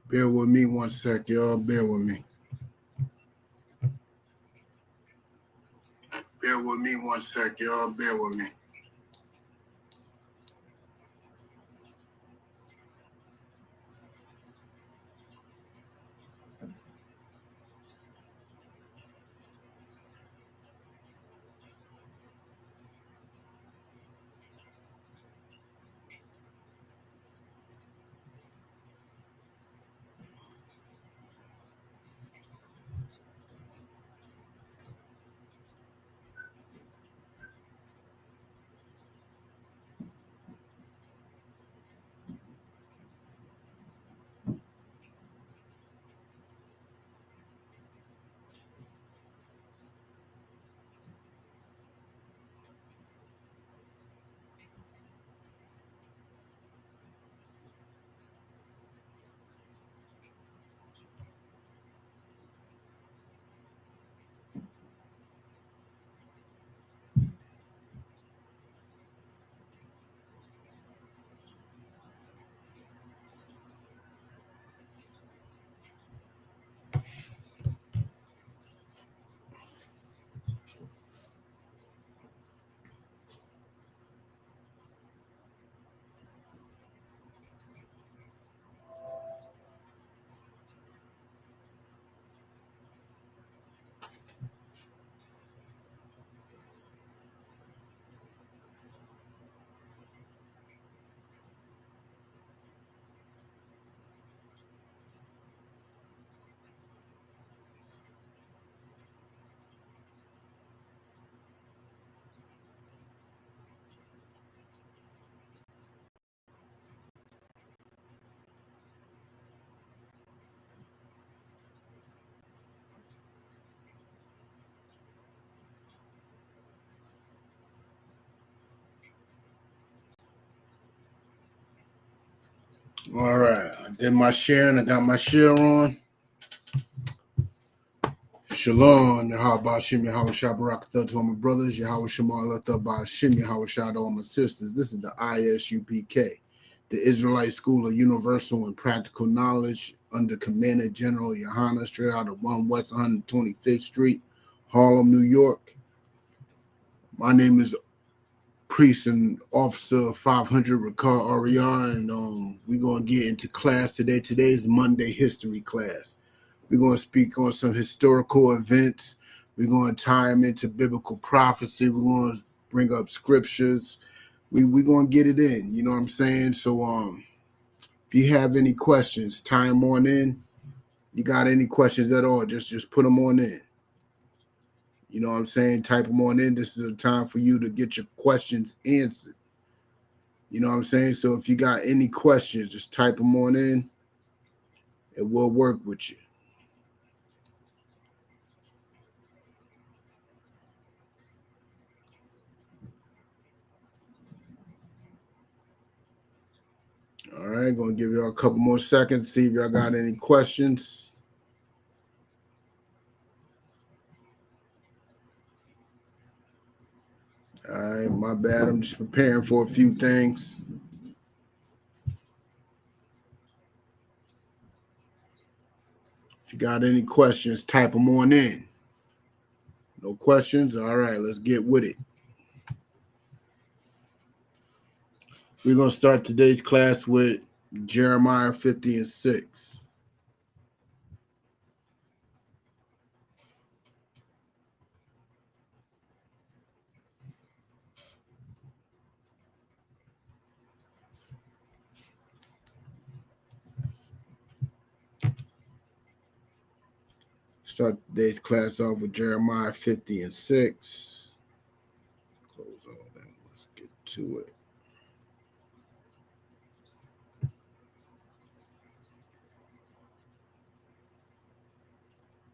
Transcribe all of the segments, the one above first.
Bear with me one sec, y'all. Bear with me. Bear with me one sec, y'all. Bear with me. All right, I did my share and I got my share on. Shalom, Yahweh Shem Yahweh Shabarak to all my brothers, Yahweh Shemal by Shem Yahweh Shah to all my sisters. This is the ISUPK, the Israelite School of Universal and Practical Knowledge, under Commander General Yohanan, straight out of 1 West 125th Street, Harlem, New York. My name is Priest and Officer 500 Ricard Ariar, and we're going to get into class today. Today's Monday history class. We're going to speak on some historical events. We're going to tie them into biblical prophecy. We're going to bring up scriptures. We're going to get it in. You know what I'm saying? So if you have any questions, tie them on in. You got any questions at all, just put them on in. You know what I'm saying? Type them on in. This is a time for you to get your questions answered. You know what I'm saying? So if you got any questions, just type them on in and we'll work with you. All right, gonna give y'all a couple more seconds, see if y'all got any questions. All right, my bad. I'm just preparing for a few things. If you got any questions, type them on in. No questions? All right, let's get with it. We're going to start today's class with Jeremiah 50 and 6. Start today's class off with Jeremiah 50 and 6. Close all that. Let's get to it.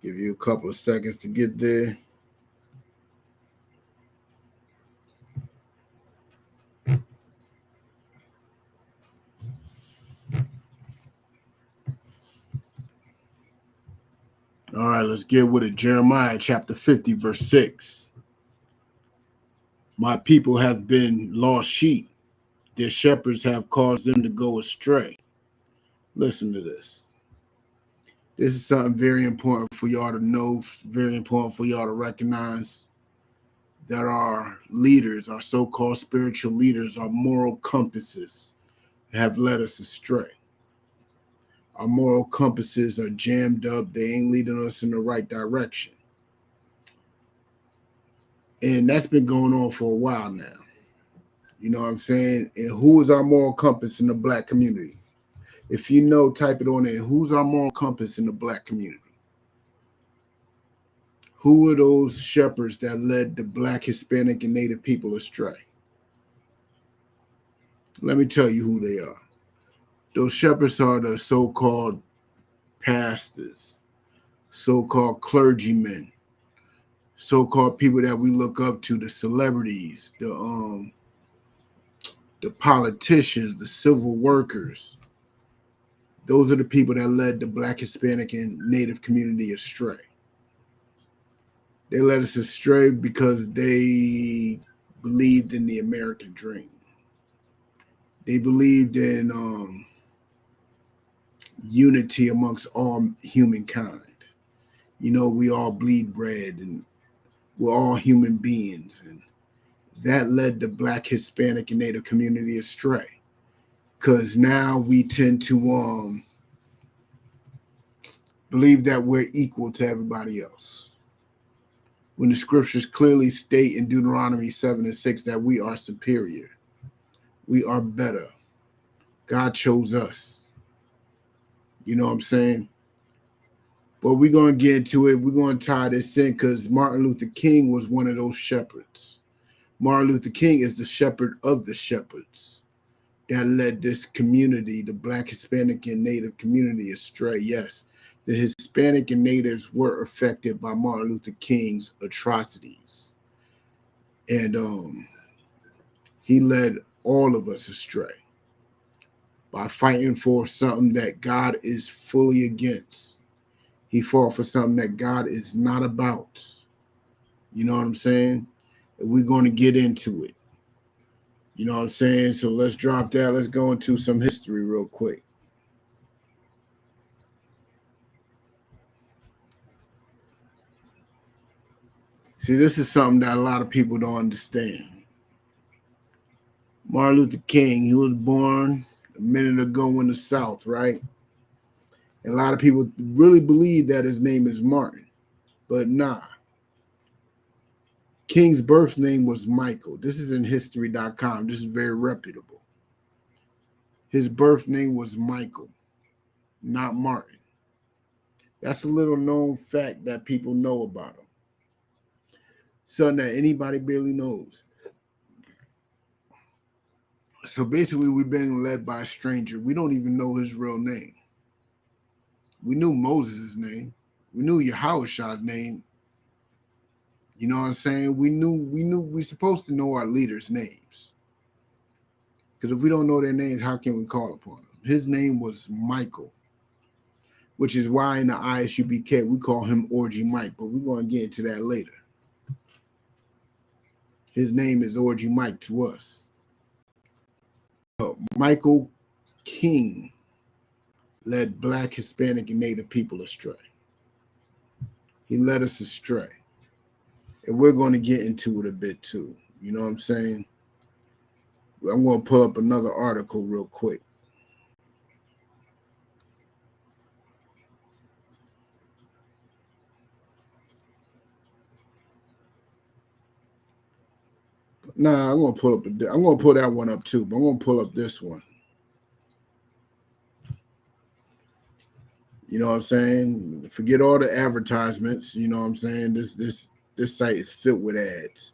Give you a couple of seconds to get there. All right, let's get with it. Jeremiah chapter 50, verse 6. My people have been lost sheep. Their shepherds have caused them to go astray. Listen to this. This is something very important for y'all to know, very important for y'all to recognize that our leaders, our so-called spiritual leaders, our moral compasses have led us astray. Our moral compasses are jammed up. They ain't leading us in the right direction. And that's been going on for a while now. You know what I'm saying? And who is our moral compass in the Black community? If you know, type it on there. Who's our moral compass in the Black community? Who are those shepherds that led the Black, Hispanic, and Native people astray? Let me tell you who they are. Those shepherds are the so-called pastors, so-called clergymen, so-called people that we look up to, the celebrities, the politicians, the civil workers. Those are the people that led the Black, Hispanic, and Native community astray. They led us astray because they believed in the American dream. They believed in unity amongst all humankind. You know, we all bleed bread and we're all human beings. And that led the Black, Hispanic, and Native community astray. Because now we tend to believe that we're equal to everybody else. When the scriptures clearly state in Deuteronomy 7 and 6 that we are superior. We are better. God chose us. You know what I'm saying? But we're going to get into it. We're going to tie this in because Martin Luther King was one of those shepherds. Martin Luther King is the shepherd of the shepherds that led this community, the Black, Hispanic, and Native community astray. Yes, the Hispanic and Natives were affected by Martin Luther King's atrocities. And he led all of us astray by fighting for something that God is fully against. He fought for something that God is not about. You know what I'm saying? And we're going to get into it. You know what I'm saying? So let's drop that. Let's go into some history real quick. See, this is something that a lot of people don't understand. Martin Luther King, he was born a minute ago in the South, right? And a lot of people really believe that his name is Martin, but nah. King's birth name was Michael. This is in history.com. This is very reputable. His birth name was Michael, not Martin. That's a little known fact that people know about him. Something that anybody barely knows. So basically, we're being led by a stranger. We don't even know his real name. We knew Moses' name. We knew Yahushua's name. You know what I'm saying? We're supposed to know our leaders' names. Because if we don't know their names, how can we call upon them? His name was Michael, which is why in the ISUPK we call him Orgy Mike, but we're going to get into that later. His name is Orgy Mike to us. Michael King led Black, Hispanic, and Native people astray. He led us astray. And we're going to get into it a bit too. You know what I'm saying? I'm going to pull up another article real quick. Nah, I'm going to pull that one up too, but I'm going to pull up this one. You know what I'm saying? Forget all the advertisements. You know what I'm saying? This site is filled with ads.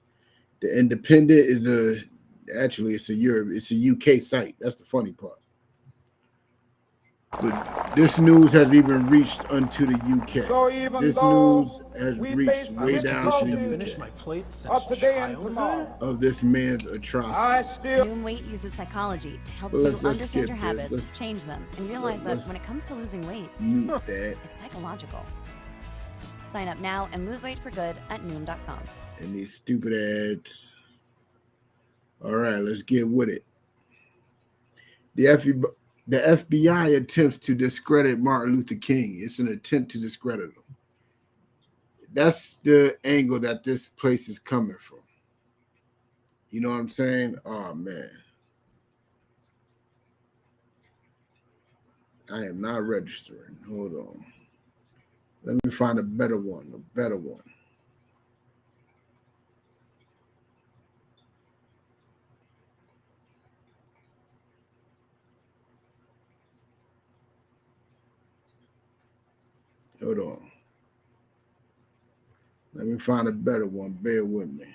The Independent is it's a UK site. That's the funny part. But this news has even reached unto the UK. So this news has reached way down to the finish my plate since childhood of this man's atrocities. Noom Weight uses psychology to help you understand your habits, change them, and realize that when it comes to losing weight, it's psychological. Sign up now and lose weight for good at Noom.com. And these stupid ads. All right, let's get with it. The FBI attempts to discredit Martin Luther King. It's an attempt to discredit him. That's the angle that this place is coming from. You know what I'm saying? Oh, man. I am not registering. Hold on. Let me find a better one. Hold on. Let me find a better one. Bear with me.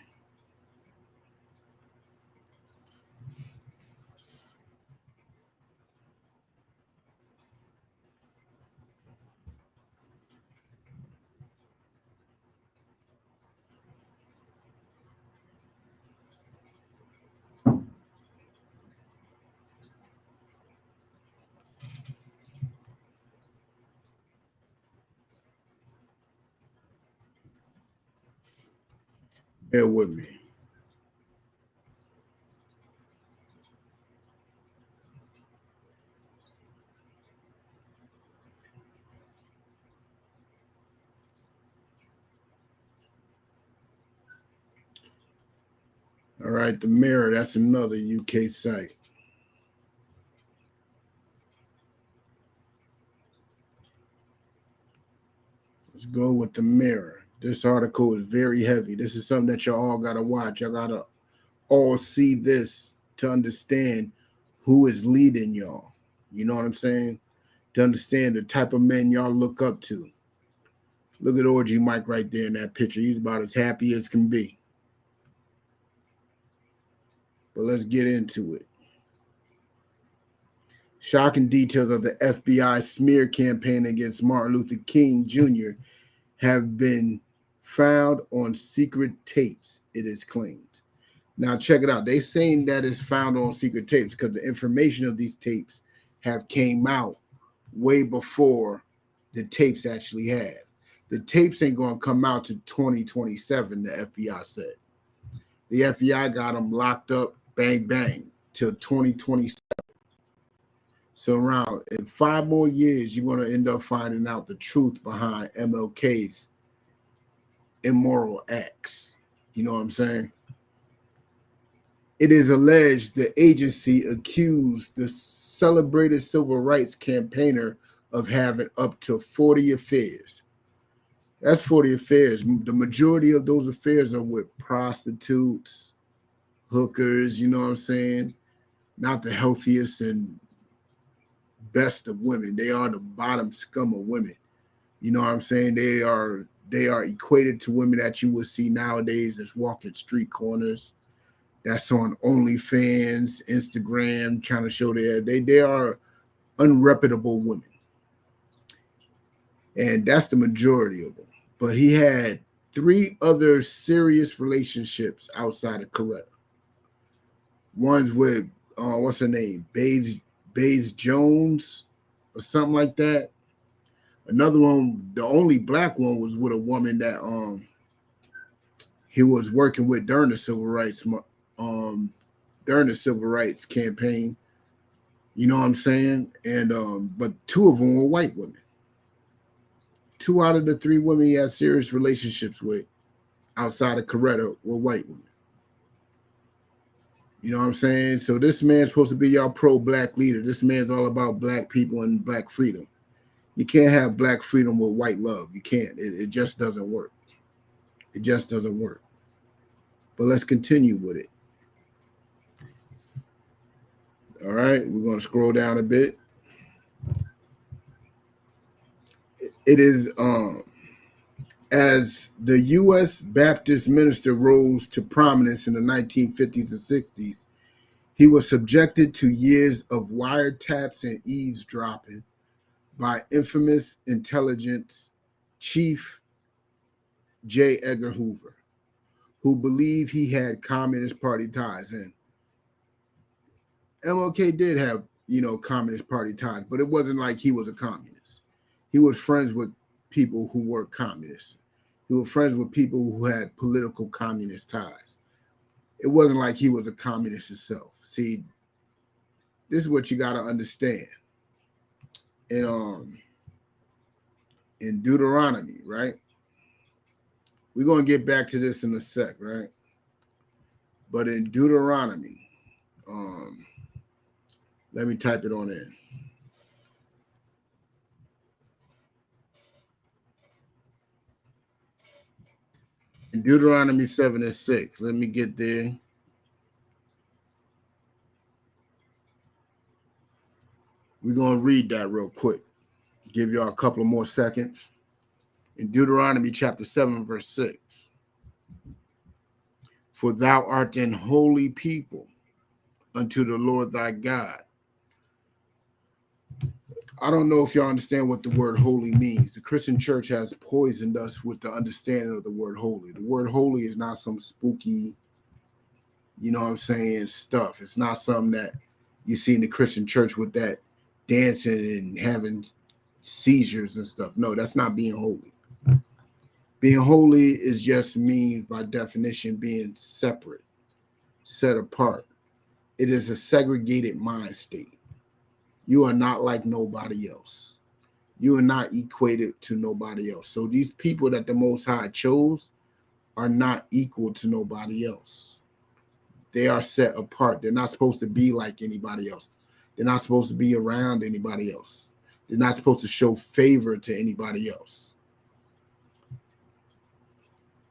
Bear with me. All right, the Mirror, that's another UK site. Let's go with the Mirror. This article is very heavy. This is something that y'all all got to watch. Y'all got to all see this to understand who is leading y'all. You know what I'm saying? To understand the type of men y'all look up to. Look at Orgy Mike right there in that picture. He's about as happy as can be. But let's get into it. Shocking details of the FBI smear campaign against Martin Luther King Jr. have been found on secret tapes, it is claimed. Now, check it out. They saying that it's found on secret tapes because the information of these tapes have came out way before the tapes actually have. The tapes ain't going to come out to 2027, the FBI said. The FBI got them locked up, bang, bang, till 2027. So around in 5 more years, you're going to end up finding out the truth behind MLK's immoral acts. You know what I'm saying? It is alleged the agency accused the celebrated civil rights campaigner of having up to 40 affairs. That's 40 affairs. The majority of those affairs are with prostitutes, hookers, you know what I'm saying? Not the healthiest and best of women. They are the bottom scum of women. You know what I'm saying? They are equated to women that you would see nowadays that's walking street corners, that's on OnlyFans, Instagram, trying to show they are unreputable women. And that's the majority of them. But he had 3 other serious relationships outside of Coretta. One's with what's her name? Baze Jones or something like that. Another one, the only black one, was with a woman that he was working with during the civil rights campaign. You know what I'm saying? And but 2 of them were white women. 2 out of the 3 women he had serious relationships with outside of Coretta were white women. You know what I'm saying? So this man's supposed to be y'all pro-black leader. This man's all about black people and black freedom. You can't have black freedom with white love. You can't. It just doesn't work. It just doesn't work. But let's continue with it. All right, we're going to scroll down a bit. It is as the U.S. Baptist minister rose to prominence in the 1950s and 60s, he was subjected to years of wiretaps and eavesdropping by infamous intelligence chief J. Edgar Hoover, who believed he had Communist Party ties. And MLK did have, Communist Party ties, but it wasn't like he was a communist. He was friends with people who were communists. He was friends with people who had political communist ties. It wasn't like he was a communist himself. See, this is what you got to understand. In Deuteronomy, right? We're going to get back to this in a sec, right? But in Deuteronomy, let me type it on in. In Deuteronomy 7:6, let me get there. We're going to read that real quick. Give y'all a couple of more seconds. In Deuteronomy chapter 7, verse 6. For thou art an holy people unto the Lord thy God. I don't know if y'all understand what the word holy means. The Christian church has poisoned us with the understanding of the word holy. The word holy is not some spooky, stuff. It's not something that you see in the Christian church with that dancing and having seizures and stuff. No, that's not being holy. Being holy is just means, by definition, being separate, set apart. It is a segregated mind state. You are not like nobody else. You are not equated to nobody else. So these people that the Most High chose are not equal to nobody else. They are set apart. They're not supposed to be like anybody else. They're not supposed to be around anybody else. They're not supposed to show favor to anybody else.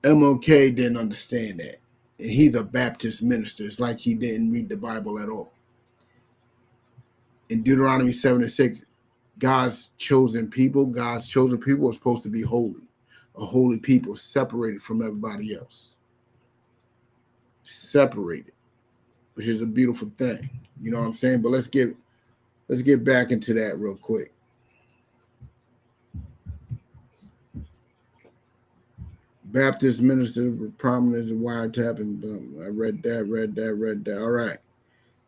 MLK didn't understand that. And he's a Baptist minister. It's like he didn't read the Bible at all. In Deuteronomy 7:6, God's chosen people are supposed to be holy. A holy people separated from everybody else. Separated, which is a beautiful thing. You know what I'm saying? But let's get back into that real quick. Baptist minister with prominence and wiretapping. I read that. All right.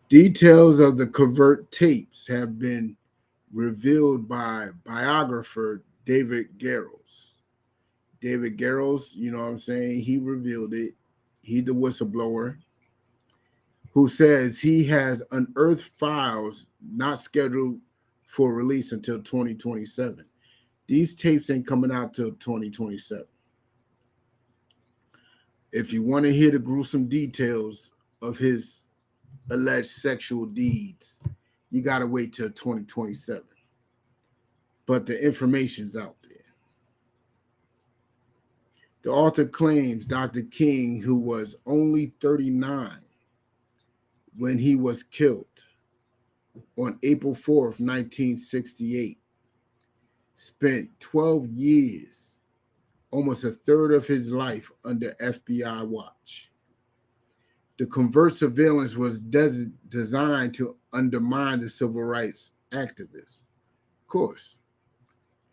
Details of the covert tapes have been revealed by biographer David Garrows. David Garrows, you know what I'm saying? He revealed it. He's the whistleblower who says he has unearthed files not scheduled for release until 2027. These tapes ain't coming out till 2027. If you want to hear the gruesome details of his alleged sexual deeds, you got to wait till 2027. but the information's out there. The author claims Dr. King, who was only 39 when he was killed on April 4th, 1968, spent 12 years, almost a third of his life, under FBI watch. The covert surveillance was designed to undermine the civil rights activists. Of course,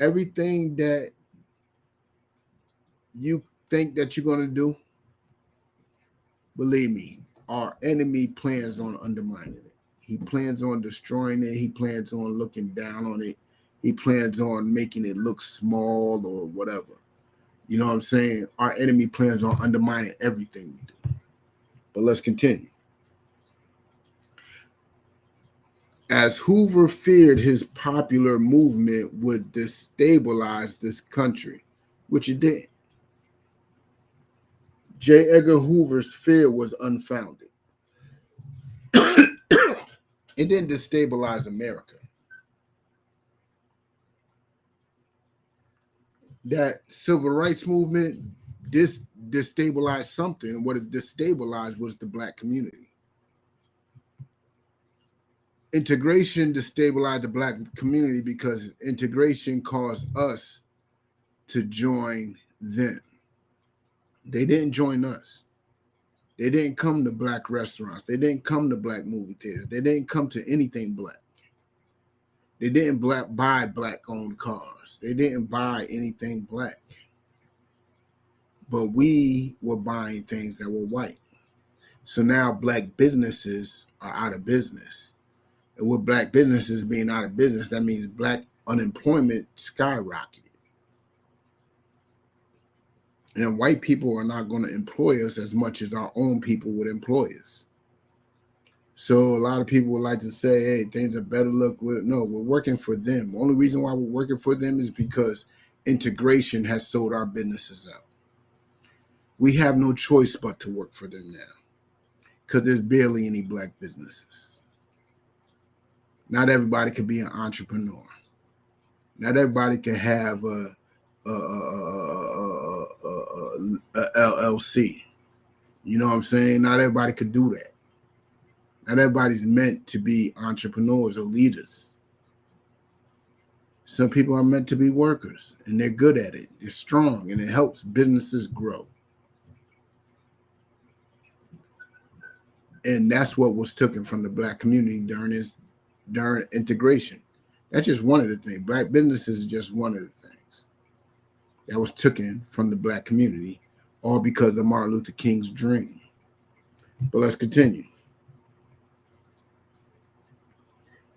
everything that you think that you're going to do, believe me, our enemy plans on undermining it. He plans on destroying it. He plans on looking down on it. He plans on making it look small or whatever. You know what I'm saying? Our enemy plans on undermining everything we do. But let's continue. As Hoover feared his popular movement would destabilize this country, which it did, J. Edgar Hoover's fear was unfounded. It didn't destabilize America. That civil rights movement destabilized something. What it destabilized was the Black community. Integration destabilized the Black community because integration caused us to join them. They didn't join us. They didn't come to Black restaurants. They didn't come to Black movie theaters. They didn't come to anything Black. They didn't buy Black-owned cars. They didn't buy anything Black. But we were buying things that were white. So now Black businesses are out of business. And with Black businesses being out of business, that means Black unemployment skyrocketed. And white people are not going to employ us as much as our own people would employ us. So a lot of people would like to say, hey, things are better. Look, no, we're working for them. The only reason why we're working for them is because integration has sold our businesses out. We have no choice but to work for them now because there's barely any Black businesses. Not everybody could be an entrepreneur. Not everybody can have a LLC. You know what I'm saying? Not everybody could do that. Not everybody's meant to be entrepreneurs or leaders. Some people are meant to be workers, and they're good at it. They're strong, and it helps businesses grow. And that's what was taken from the Black community during integration. That's just one of the things. Black businesses is just one of the things that was taken from the Black community, all because of Martin Luther King's dream. But let's continue.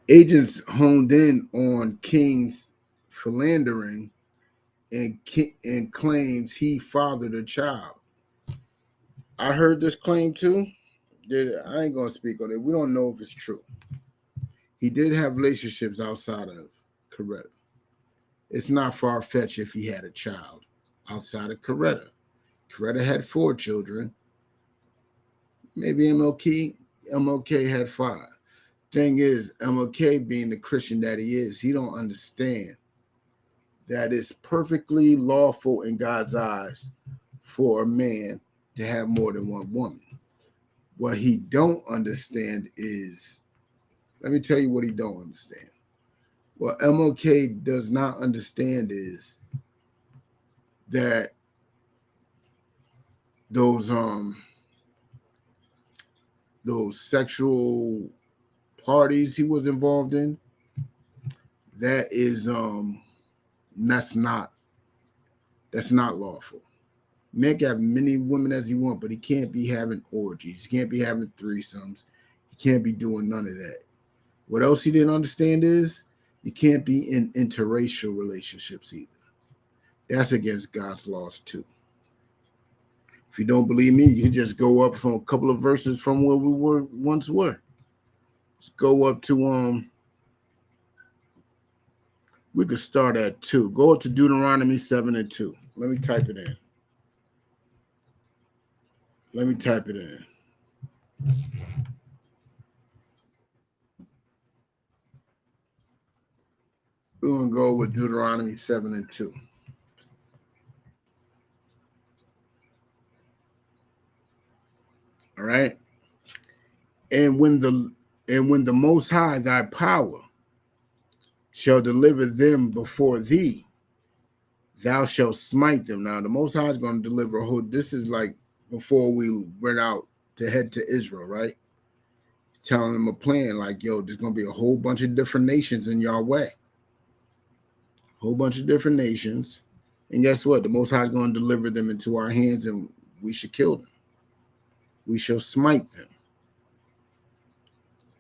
Agents honed in on King's philandering and claims he fathered a child. I heard this claim too. I ain't going to speak on it. We don't know if it's true. He did have relationships outside of Coretta. It's not far-fetched if he had a child outside of Coretta. Coretta had 4 children. Maybe MLK had 5. Thing is, MLK being the Christian that he is, he don't understand that it's perfectly lawful in God's eyes for a man to have more than one woman. What he don't understand is, let me tell you what he don't understand. What MLK does not understand is that those sexual parties he was involved in, that is that's not lawful. Man can have many women as he wants, but he can't be having orgies. He can't be having threesomes. He can't be doing none of that. What else he didn't understand is you can't be in interracial relationships either. That's against God's laws too. If you don't believe me, you can just go up from a couple of verses from where we once were. Let's go up to we could start at 2. Go up to Deuteronomy 7:2. Let me type it in. We're going to go with Deuteronomy 7:2. All right. And when the Most High thy power shall deliver them before thee, thou shalt smite them. Now, the Most High is going to deliver a whole. This is like before we went out to head to Israel, right? Telling them a plan like, yo, there's going to be a whole bunch of different nations in your way. Whole bunch of different nations. And guess what? The Most High is going to deliver them into our hands, and we should kill them. We shall smite them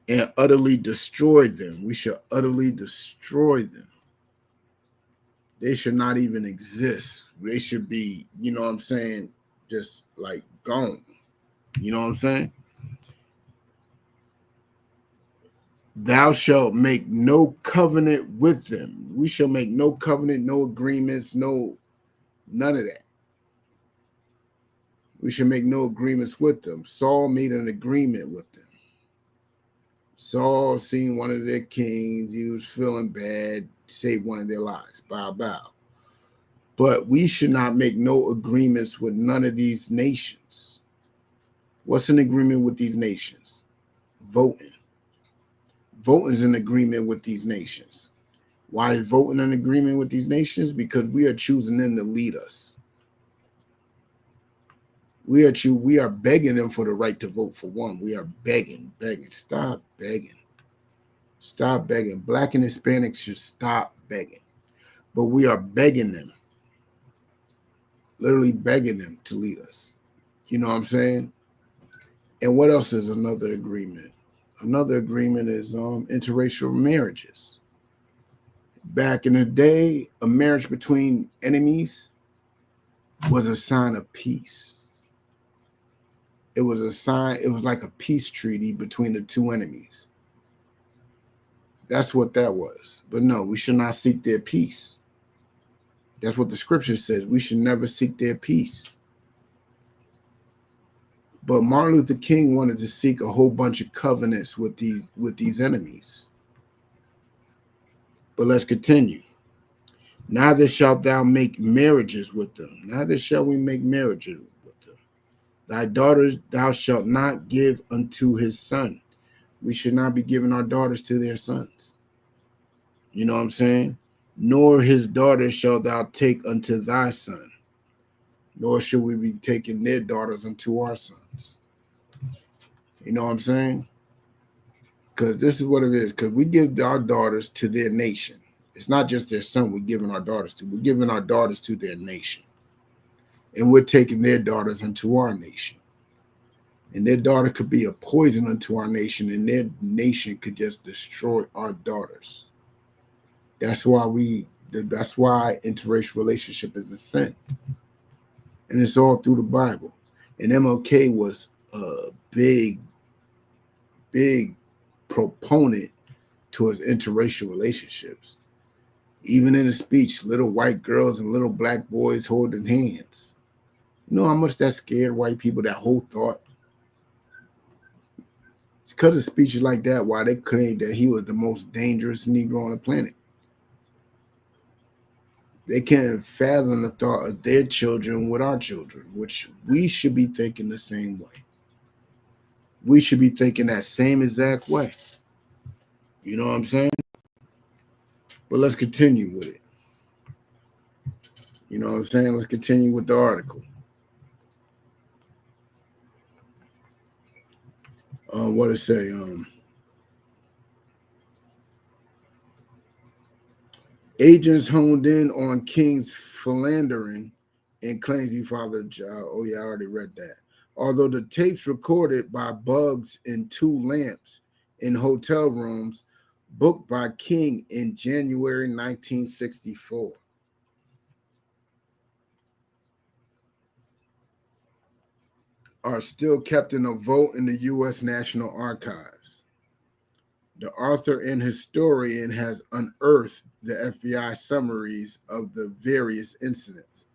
and utterly destroy them. We shall utterly destroy them. They should not even exist. They should be, you know what I'm saying, just like gone. You know what I'm saying? Thou shalt make no covenant with them. We shall make no covenant, no agreements, none of that. We should make no agreements with them. Saul made an agreement with them. Saul seen one of their kings. He was feeling bad, saved one of their lives. Bow, bow. But we should not make no agreements with none of these nations. What's an agreement with these nations? Voting. Voting is an agreement with these nations. Why is voting an agreement with these nations? Because we are choosing them to lead us. We are begging them for the right to vote for one. We are begging. Stop begging. Stop begging. Black and Hispanics should stop begging. But we are begging them. Literally begging them to lead us. You know what I'm saying? And what else is another agreement? Another agreement is interracial marriages. Back in the day, a marriage between enemies was a sign of peace. It was a sign, it was like a peace treaty between the two enemies. That's what that was. But no, we should not seek their peace. That's what the scripture says. We should never seek their peace. But Martin Luther King wanted to seek a whole bunch of covenants with these enemies. But let's continue. Neither shalt thou make marriages with them. Neither shall we make marriages with them. Thy daughters thou shalt not give unto his son. We should not be giving our daughters to their sons. You know what I'm saying? Nor his daughters shalt thou take unto thy son. Nor should we be taking their daughters unto our sons. You know what I'm saying? Because this is what it is. Because we give our daughters to their nation. It's not just their son we're giving our daughters to. We're giving our daughters to their nation. And we're taking their daughters into our nation. And their daughter could be a poison unto our nation, and their nation could just destroy our daughters. That's why interracial relationship is a sin. And it's all through the Bible. And MLK was a big proponent towards interracial relationships. Even in a speech, little white girls and little black boys holding hands. You know how much that scared white people, that whole thought? Because of speeches like that, why they claimed that he was the most dangerous Negro on the planet. They can't fathom the thought of their children with our children, which we should be thinking the same way. We should be thinking that same exact way. You know what I'm saying? But let's continue with it. You know what I'm saying? Let's continue with the article. What it say? Agents honed in on King's philandering and claims he fathered a child. Oh yeah, I already read that. Although the tapes recorded by bugs in 2 lamps in hotel rooms booked by King in January 1964. Are still kept in a vault in the U.S. National Archives. The author and historian has unearthed the FBI summaries of the various incidents.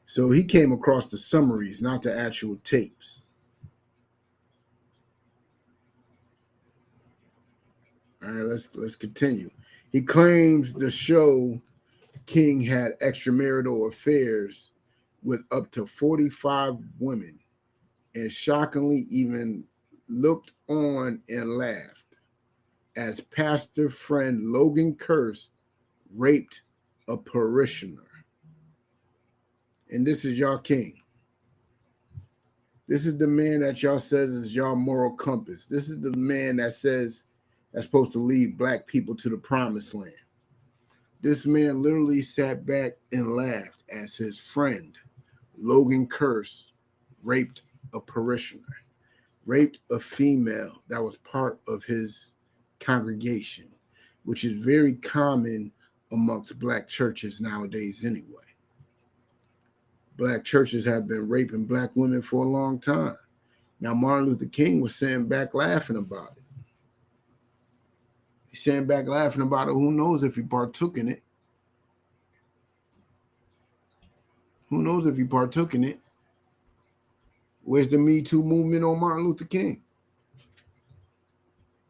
So he came across the summaries, not the actual tapes. All right, let's continue. He claims the show King had extramarital affairs with up to 45 women and shockingly even looked on and laughed as pastor friend Logan Curse raped a parishioner. And this is y'all king. This is the man that y'all says is y'all moral compass. This is the man that says that's supposed to lead black people to the promised land. This man literally sat back and laughed as his friend, Logan Curse, raped a parishioner, raped a female that was part of his congregation, which is very common amongst black churches nowadays anyway. Black churches have been raping black women for a long time. Now, Martin Luther King was sitting back laughing about it. He's sitting back laughing about it. Who knows if he partook in it? Who knows if he partook in it? Where's the Me Too movement on Martin Luther King?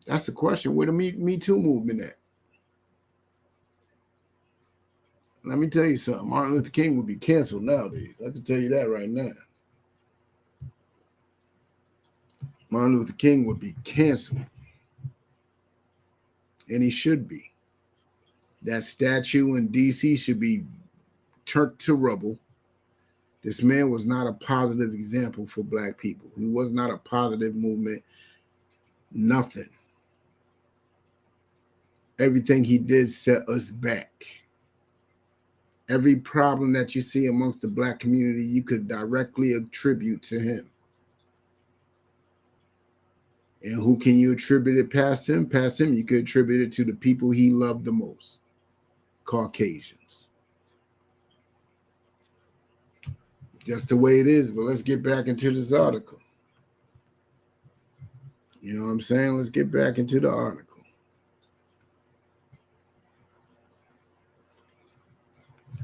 That's the question. Where the Me Too movement at? Let me tell you something. Martin Luther King would be canceled nowadays. I can tell you that right now. Martin Luther King would be canceled. And he should be. That statue in D.C. should be turned to rubble. This man was not a positive example for black people. He was not a positive movement. Nothing. Everything he did set us back. Every problem that you see amongst the black community, you could directly attribute to him. And who can you attribute it past him? Past him, you could attribute it to the people he loved the most, Caucasians. Just the way it is, but let's get back into this article. You know what I'm saying? Let's get back into the article.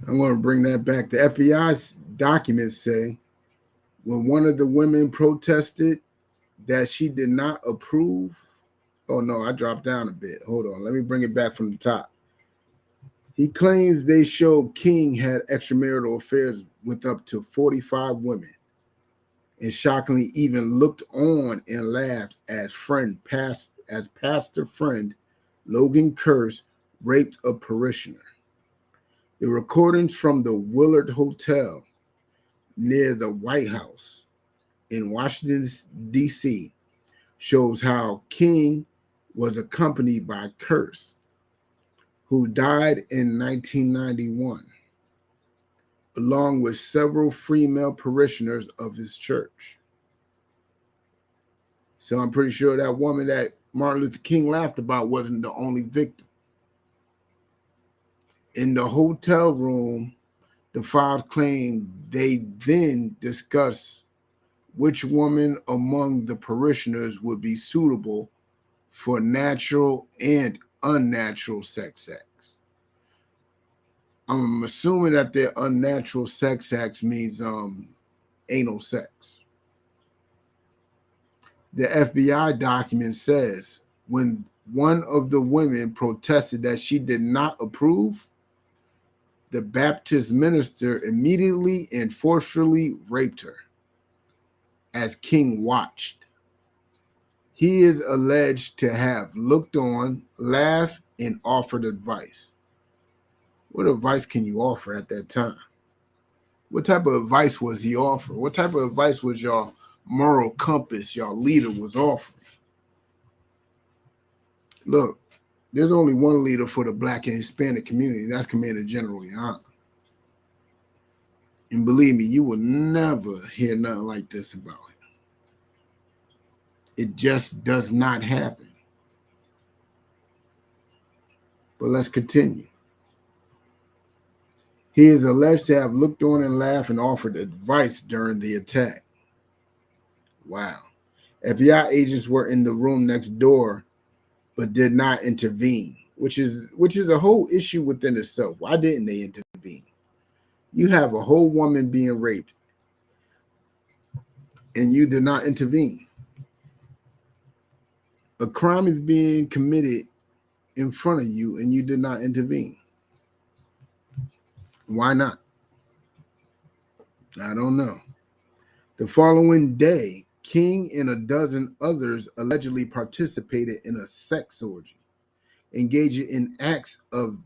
I'm going to bring that back. The FBI's documents say when one of the women protested that she did not approve. Oh, no, I dropped down a bit. Hold on. Let me bring it back from the top. He claims they showed King had extramarital affairs with up to 45 women and shockingly even looked on and laughed as pastor friend Logan Curse raped a parishioner. The recordings from the Willard Hotel near the White House in Washington, D.C. shows how King was accompanied by Curse, who died in 1991, along with several female parishioners of his church. So I'm pretty sure that woman that Martin Luther King laughed about wasn't the only victim. In the hotel room, the files claim they then discussed which woman among the parishioners would be suitable for natural and unnatural sex acts. I'm assuming that their unnatural sex acts means anal sex. The FBI document says when one of the women protested that she did not approve, the Baptist minister immediately and forcefully raped her as King watched. He is alleged to have looked on, laughed, and offered advice. What advice can you offer at that time? What type of advice was he offering? What type of advice was your moral compass, your leader was offering? Look, there's only one leader for the Black and Hispanic community. That's Commander General Yana. And believe me, you will never hear nothing like this about him. It just does not happen. But let's continue. He is alleged to have looked on and laughed and offered advice during the attack. Wow. FBI agents were in the room next door, but did not intervene, which is a whole issue within itself. Why didn't they intervene? You have a whole woman being raped, and you did not intervene. A crime is being committed, in front of you and you did not intervene? Why not? I don't know. The following day, King and a dozen others allegedly participated in a sex orgy, engaging in acts of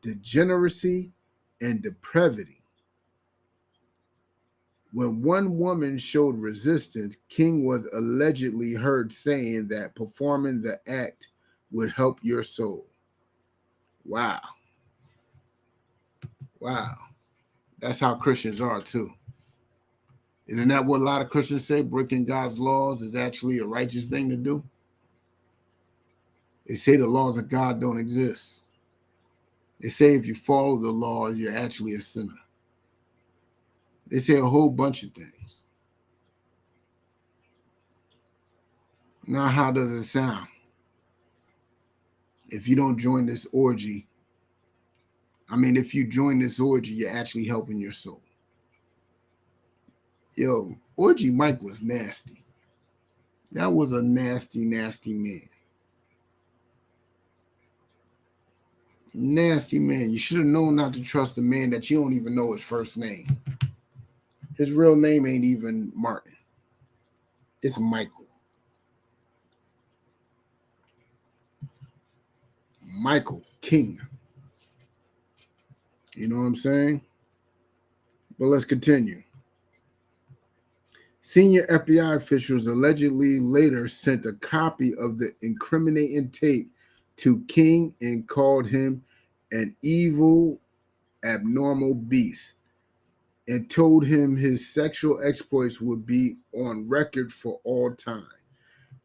degeneracy and depravity. When one woman showed resistance, King was allegedly heard saying that performing the act would help your soul. Wow. Wow. That's how Christians are too. Isn't that what a lot of Christians say? Breaking God's laws is actually a righteous thing to do. They say the laws of God don't exist. They say if you follow the laws, you're actually a sinner. They say a whole bunch of things. Now, how does it sound? If you don't join this orgy, if you join this orgy, you're actually helping your soul. Yo, Orgy Mike was nasty. That was a nasty, nasty man. Nasty man. You should have known not to trust a man that you don't even know his first name. His real name ain't even Martin. It's Michael. Michael King. You know what I'm saying? But let's continue. Senior FBI officials allegedly later sent a copy of the incriminating tape to King and called him an evil, abnormal beast and told him his sexual exploits would be on record for all time.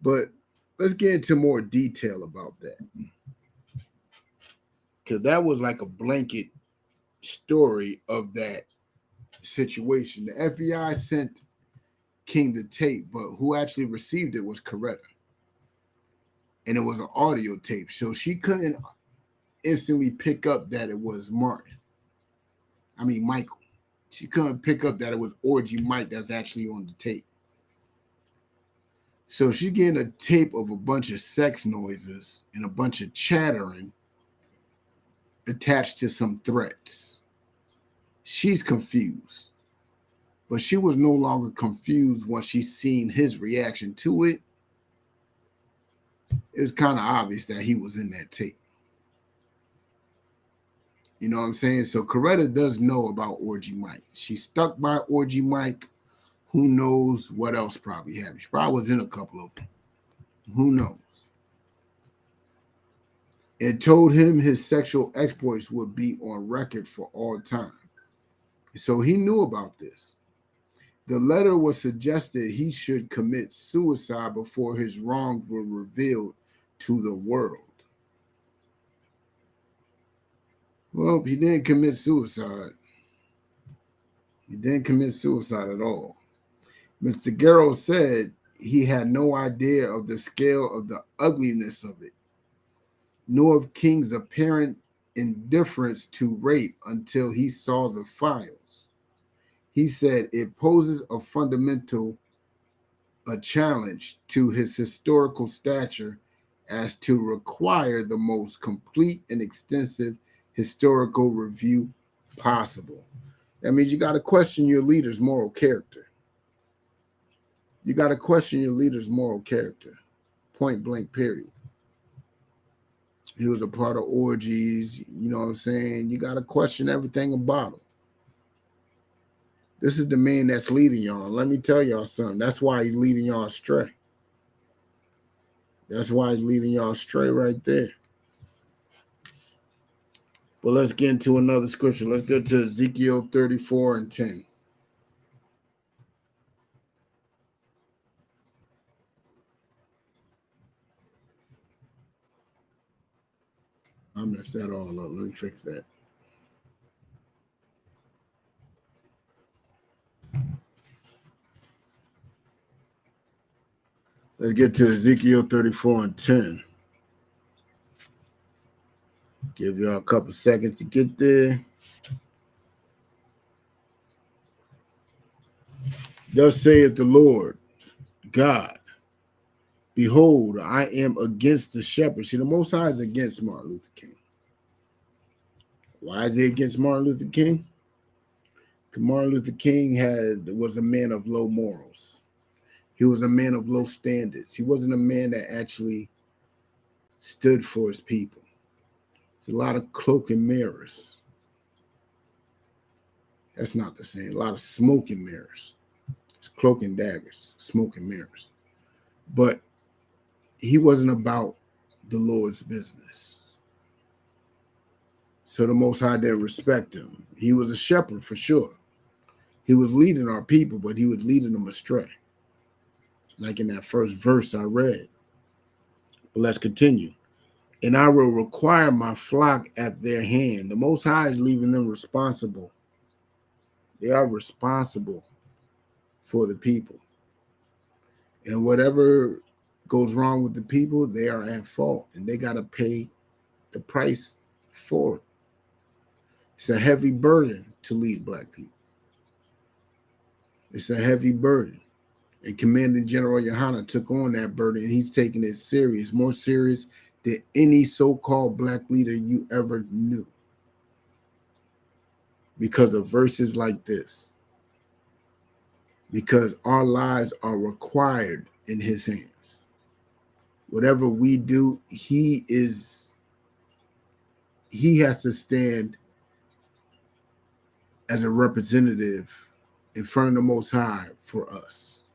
But let's get into more detail about that. Because that was like a blanket story of that situation. The FBI sent King the tape, but who actually received it was Coretta. And it was an audio tape. So she couldn't instantly pick up that it was Michael. She couldn't pick up that it was Orgy Mike that's actually on the tape. So she getting a tape of a bunch of sex noises and a bunch of chattering attached to some threats. She's confused. But she was no longer confused once she seen his reaction to it. It was kind of obvious that he was in that tape. You know what I'm saying? So Coretta does know about Orgy Mike. She's stuck by Orgy Mike. Who knows what else probably happened? She probably was in a couple of them. Who knows? It told him his sexual exploits would be on record for all time. So he knew about this. The letter was suggested he should commit suicide before his wrongs were revealed to the world. Well, he didn't commit suicide. He didn't commit suicide at all. Mr. Garrow said he had no idea of the scale of the ugliness of it, nor of King's apparent indifference to rape until he saw the files. He said it poses a challenge to his historical stature as to require the most complete and extensive historical review possible. That means you got to question your leader's moral character. You got to question your leader's moral character. Point blank, period. He was a part of orgies. You know what I'm saying? You got to question everything about him. This is the man that's leading y'all. Let me tell y'all something. That's why he's leading y'all astray. That's why he's leading y'all astray right there. But let's get into another scripture. Let's go to Ezekiel 34:10. I messed that all up. Let me fix that. Let's get to Ezekiel 34:10. Give y'all a couple seconds to get there. Thus saith the Lord God, Behold, I am against the shepherd. See, the Most High is against Martin Luther King. Why is he against Martin Luther King? Because Martin Luther King was a man of low morals. He was a man of low standards. He wasn't a man that actually stood for his people. It's a lot of cloak and mirrors. That's not the same. A lot of smoke and mirrors. It's cloak and daggers, smoke and mirrors. But he wasn't about the Lord's business. So the Most High didn't respect him. He was a shepherd for sure. He was leading our people, but he was leading them astray. Like in that first verse I read. But let's continue. And I will require my flock at their hand. The Most High is leaving them responsible. They are responsible for the people. And whatever goes wrong with the people, they are at fault. And they got to pay the price for it. It's a heavy burden to lead black people. It's a heavy burden. And Commanding General Yohana took on that burden, and he's taking it serious, more serious than any so-called black leader you ever knew. Because of verses like this. Because our lives are required in his hands. Whatever we do, he has to stand as a representative in front of the Most High for us.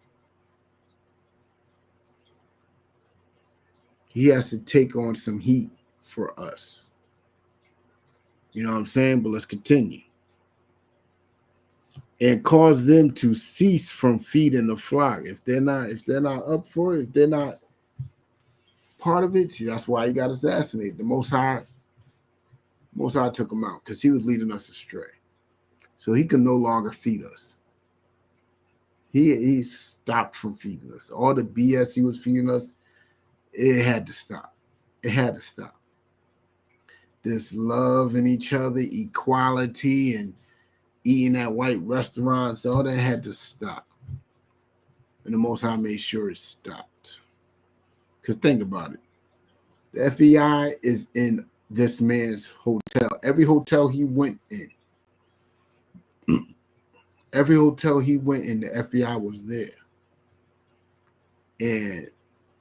He has to take on some heat for us. You know what I'm saying? But let's continue. And cause them to cease from feeding the flock. If they're not up for it, if they're not part of it, see, that's why he got assassinated. The Most High took him out because he was leading us astray. So he could no longer feed us. He stopped from feeding us. All the BS he was feeding us, it had to stop. It had to stop. This love in each other, equality, and eating at white restaurants, all that had to stop. And the Most High made sure it stopped. Because think about it. The FBI is in this man's hotel. Every hotel he went in. Every hotel he went in, the FBI was there. And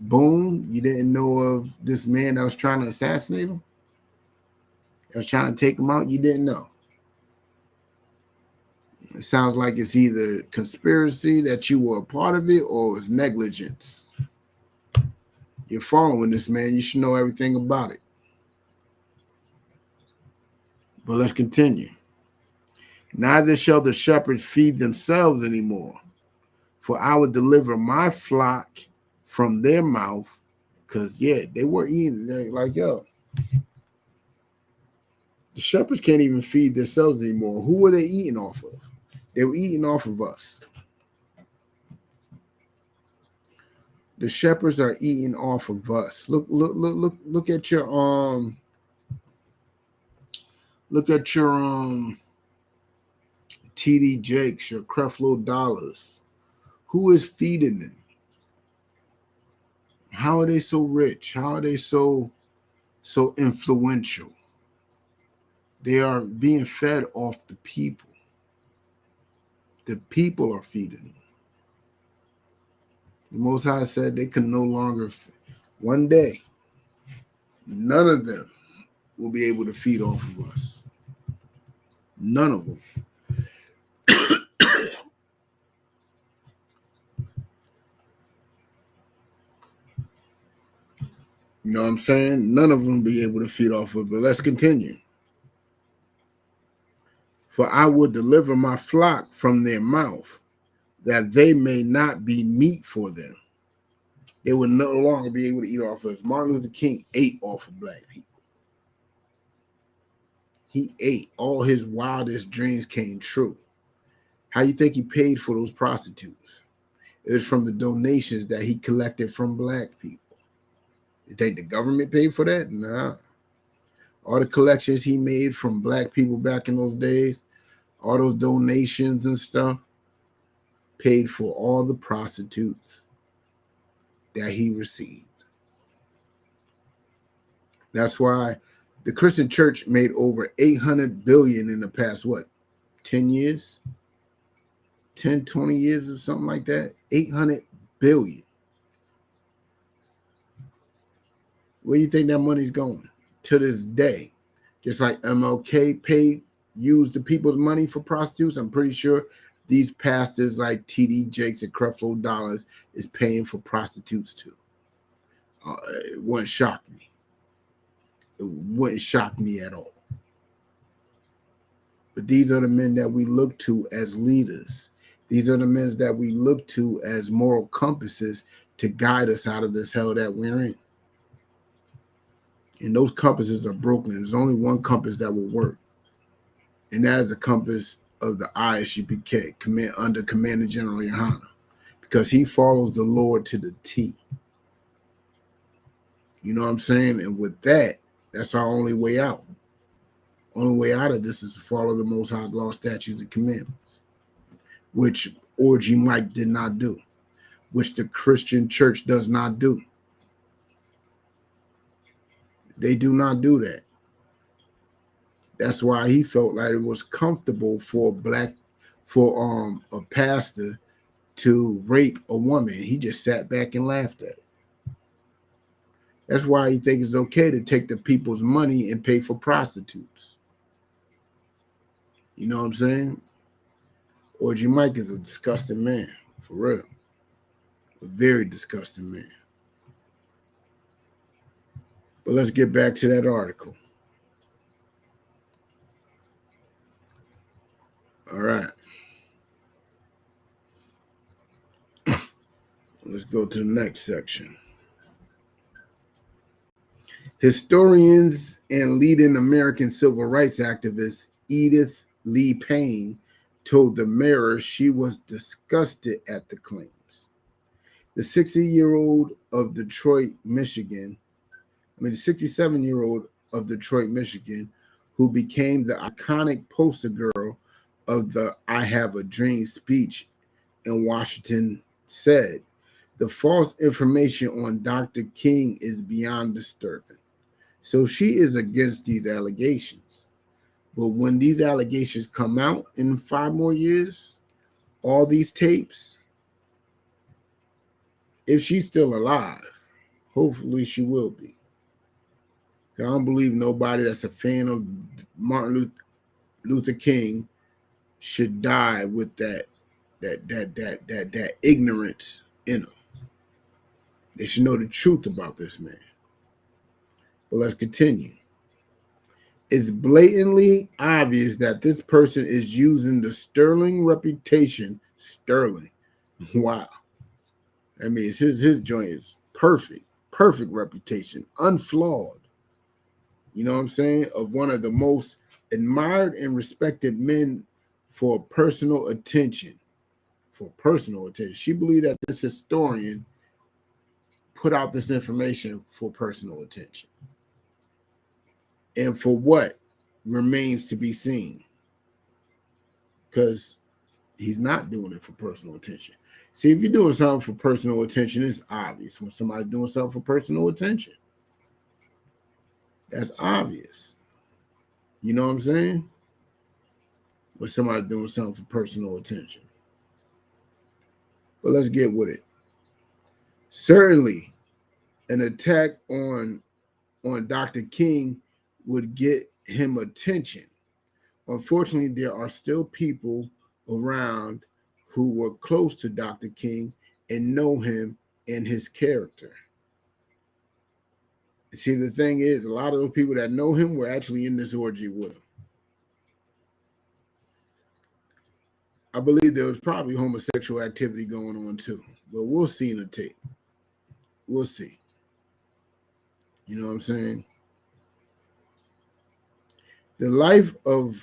boom, you didn't know of this man that was trying to assassinate him? That was trying to take him out? You didn't know. It sounds like it's either conspiracy that you were a part of it or it's negligence. You're following this man. You should know everything about it. But let's continue. Neither shall the shepherds feed themselves anymore, for I will deliver my flock from their mouth. Because, yeah, they were eating. They're like, yo, the shepherds can't even feed themselves anymore. Who were they eating off of? They were eating off of us. The shepherds are eating off of us. Look at your TD Jakes, your Creflo Dollars. Who is feeding them? How are they so rich? How are they so influential? They are being fed off the people. The people are feeding them. The Most High said they can no longer, one day, none of them will be able to feed off of us. None of them. You know what I'm saying? None of them will be able to feed off of it. But let's continue. For I will deliver my flock from their mouth, that they may not be meat for them. They will no longer be able to eat off of us. Martin Luther King ate off of black people. He ate. All his wildest dreams came true. How you think he paid for those prostitutes? It was from the donations that he collected from black people. You think the government paid for that? Nah. All the collections he made from black people back in those days, all those donations and stuff, paid for all the prostitutes that he received. That's why the Christian church made over 800 billion in the past, 10 years? 10, 20 years or something like that? 800 billion. Where do you think that money's going? To this day. Just like MLK used the people's money for prostitutes, I'm pretty sure these pastors like TD Jakes and Creflo Dollars is paying for prostitutes too. It wouldn't shock me. It wouldn't shock me at all. But these are the men that we look to as leaders. These are the men that we look to as moral compasses to guide us out of this hell that we're in. And those compasses are broken. There's only one compass that will work. And that is the compass of the ISUPK, under Commander General Yohana, because he follows the Lord to the T. You know what I'm saying? And with that, that's our only way out. Only way out of this is to follow the Most High's law, statutes, and commandments, which Orgy Mike did not do, which the Christian church does not do. They do not do that. That's why he felt like it was comfortable for a pastor to rape a woman. He just sat back and laughed at it. That's why he thinks it's okay to take the people's money and pay for prostitutes. You know what I'm saying? Orgy Mike is a disgusting man, for real. A very disgusting man. But let's get back to that article. All right. Let's go to the next section. Historians and leading American civil rights activist Edith Lee Payne told the Mirror she was disgusted at the claims. The 67-year-old of Detroit, Michigan, who became the iconic poster girl of the I Have a Dream speech in Washington, said, "The false information on Dr. King is beyond disturbing." So she is against these allegations. But when these allegations come out in 5 more years, all these tapes, if she's still alive, hopefully she will be. I don't believe nobody that's a fan of Martin Luther King should die with that ignorance in them. They should know the truth about this man. But let's continue. It's blatantly obvious that this person is using the sterling reputation. Sterling. Wow. I mean, his joint is perfect reputation, unflawed. You know what I'm saying? Of one of the most admired and respected men for personal attention. She believed that this historian put out this information for personal attention. And for what remains to be seen. Because he's not doing it for personal attention. See, if you're doing something for personal attention, it's obvious when somebody's doing something for personal attention. That's obvious. You know what I'm saying? When somebody's doing something for personal attention. But let's get with it. Certainly, an attack on Dr. King would get him attention. Unfortunately, there are still people around who were close to Dr. King and know him and his character. See, the thing is, a lot of those people that know him were actually in this orgy with him. I believe there was probably homosexual activity going on too, but we'll see in the tape. We'll see. You know what I'm saying? The life of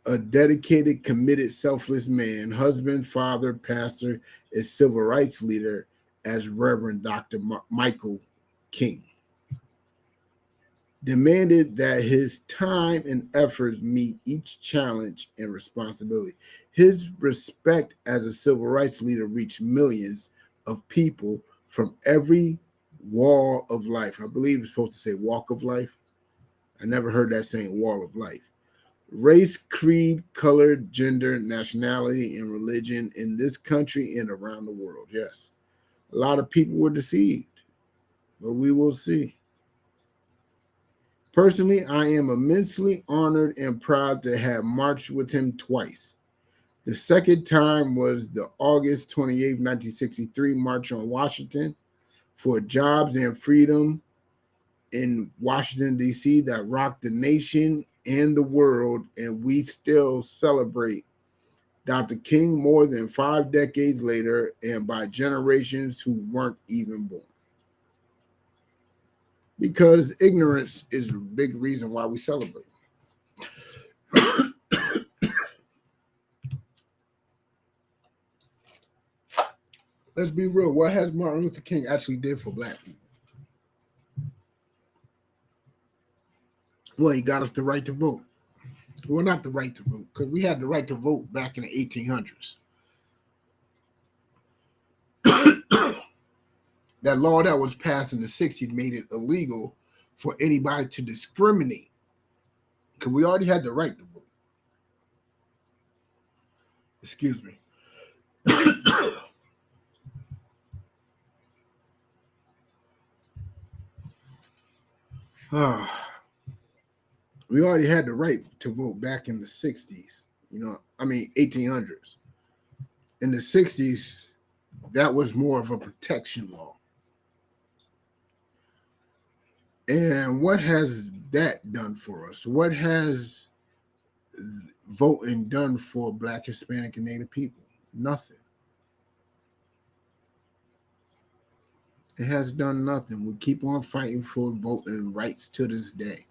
a dedicated, committed, selfless man, husband, father, pastor, and civil rights leader as Reverend Dr. Michael King demanded that his time and efforts meet each challenge and responsibility. His respect as a civil rights leader reached millions of people from every wall of life. I believe it's supposed to say walk of life. I never heard that saying wall of life. Race, creed, color, gender, nationality, and religion in this country and around the world. Yes, a lot of people were deceived, but we will see. Personally, I am immensely honored and proud to have marched with him twice. The second time was the August 28, 1963 March on Washington for jobs and freedom in Washington, D.C. that rocked the nation and the world, and we still celebrate Dr. King more than 5 decades later and by generations who weren't even born. Because ignorance is a big reason why we celebrate. Let's be real. What has Martin Luther King actually did for black people? Well, he got us the right to vote. Well, not the right to vote, because we had the right to vote back in the 1800s. That law that was passed in the 60s made it illegal for anybody to discriminate, because we already had the right to vote. Excuse me. We already had the right to vote back in the 60s, 1800s. In the 60s, that was more of a protection law. And what has that done for us? What has voting done for Black, Hispanic, and Native people? Nothing. It has done nothing. We keep on fighting for voting rights to this day.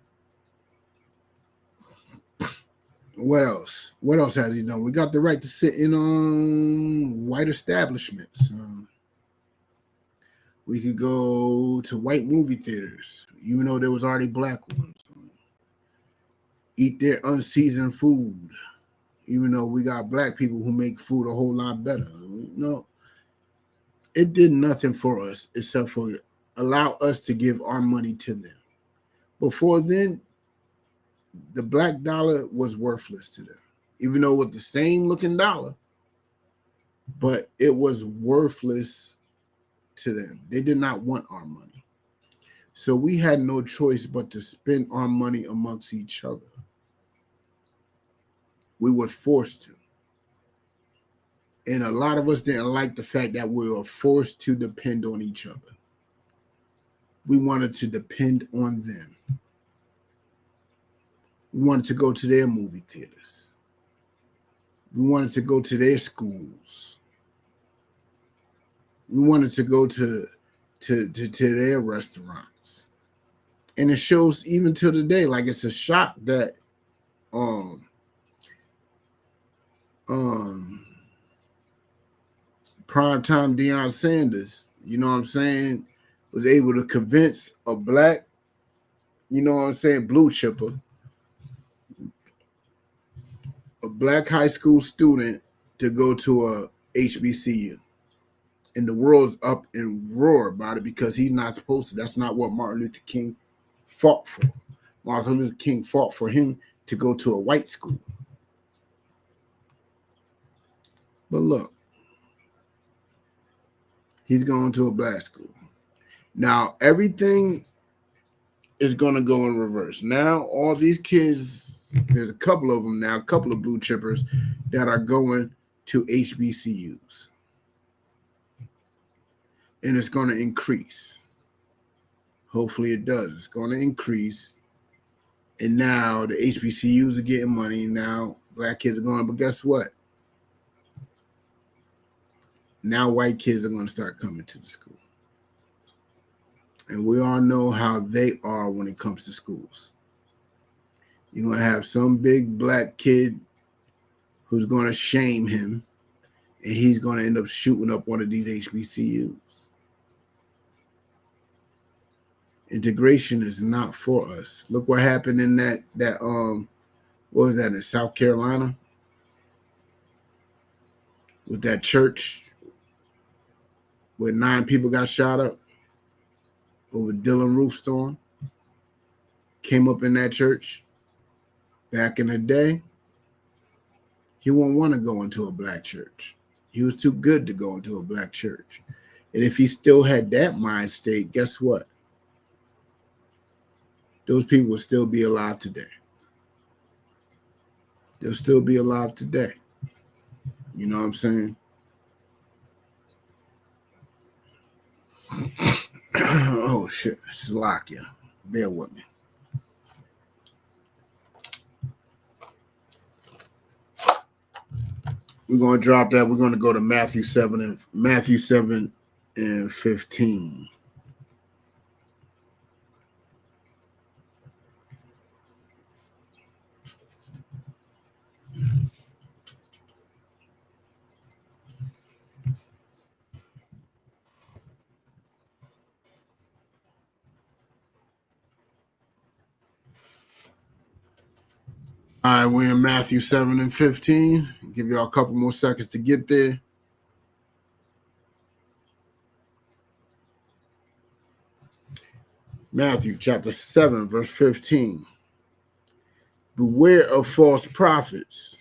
What else? What else has he done? We got the right to sit in white establishments. We could go to white movie theaters, even though there was already black ones. Eat their unseasoned food, even though we got black people who make food a whole lot better. No, it did nothing for us except for allow us to give our money to them. Before then, the black dollar was worthless to them, even though with the same looking dollar, but it was worthless to them. They did not want our money. So we had no choice but to spend our money amongst each other. We were forced to. And a lot of us didn't like the fact that we were forced to depend on each other. We wanted to depend on them. We wanted to go to their movie theaters. We wanted to go to their schools. We wanted to go to their restaurants. And it shows even to the day, like it's a shock that primetime Deion Sanders, you know what I'm saying, was able to convince a black, blue chipper, a black high school student to go to a HBCU. And the world's up and roar about it because he's not supposed to. That's not what Martin Luther King fought for. Martin Luther King fought for him to go to a white school. But look, he's going to a black school. Now, everything is going to go in reverse. Now, all these kids, there's a couple of them now, a couple of blue chippers that are going to HBCUs. And it's going to increase. Hopefully it does. It's going to increase. And now the HBCUs are getting money. Now black kids are going, but guess what? Now white kids are going to start coming to the school. And we all know how they are when it comes to schools. You're going to have some big black kid who's going to shame him, and he's going to end up shooting up one of these HBCUs. Integration is not for us. Look what happened in that what was that, in South Carolina? With that church where 9 people got shot up over Dylan Roofstorm, came up in that church back in the day, he wouldn't want to go into a black church. He was too good to go into a black church. And if he still had that mind state, guess what? Those people would still be alive today. They'll still be alive today. You know what I'm saying? Oh, shit. Slovakia. Bear with me. We're going to drop that. We're going to go to Matthew 7 and 15. All right, we're in Matthew 7 and 15. Give y'all a couple more seconds to get there. Matthew chapter 7, verse 15. Beware of false prophets,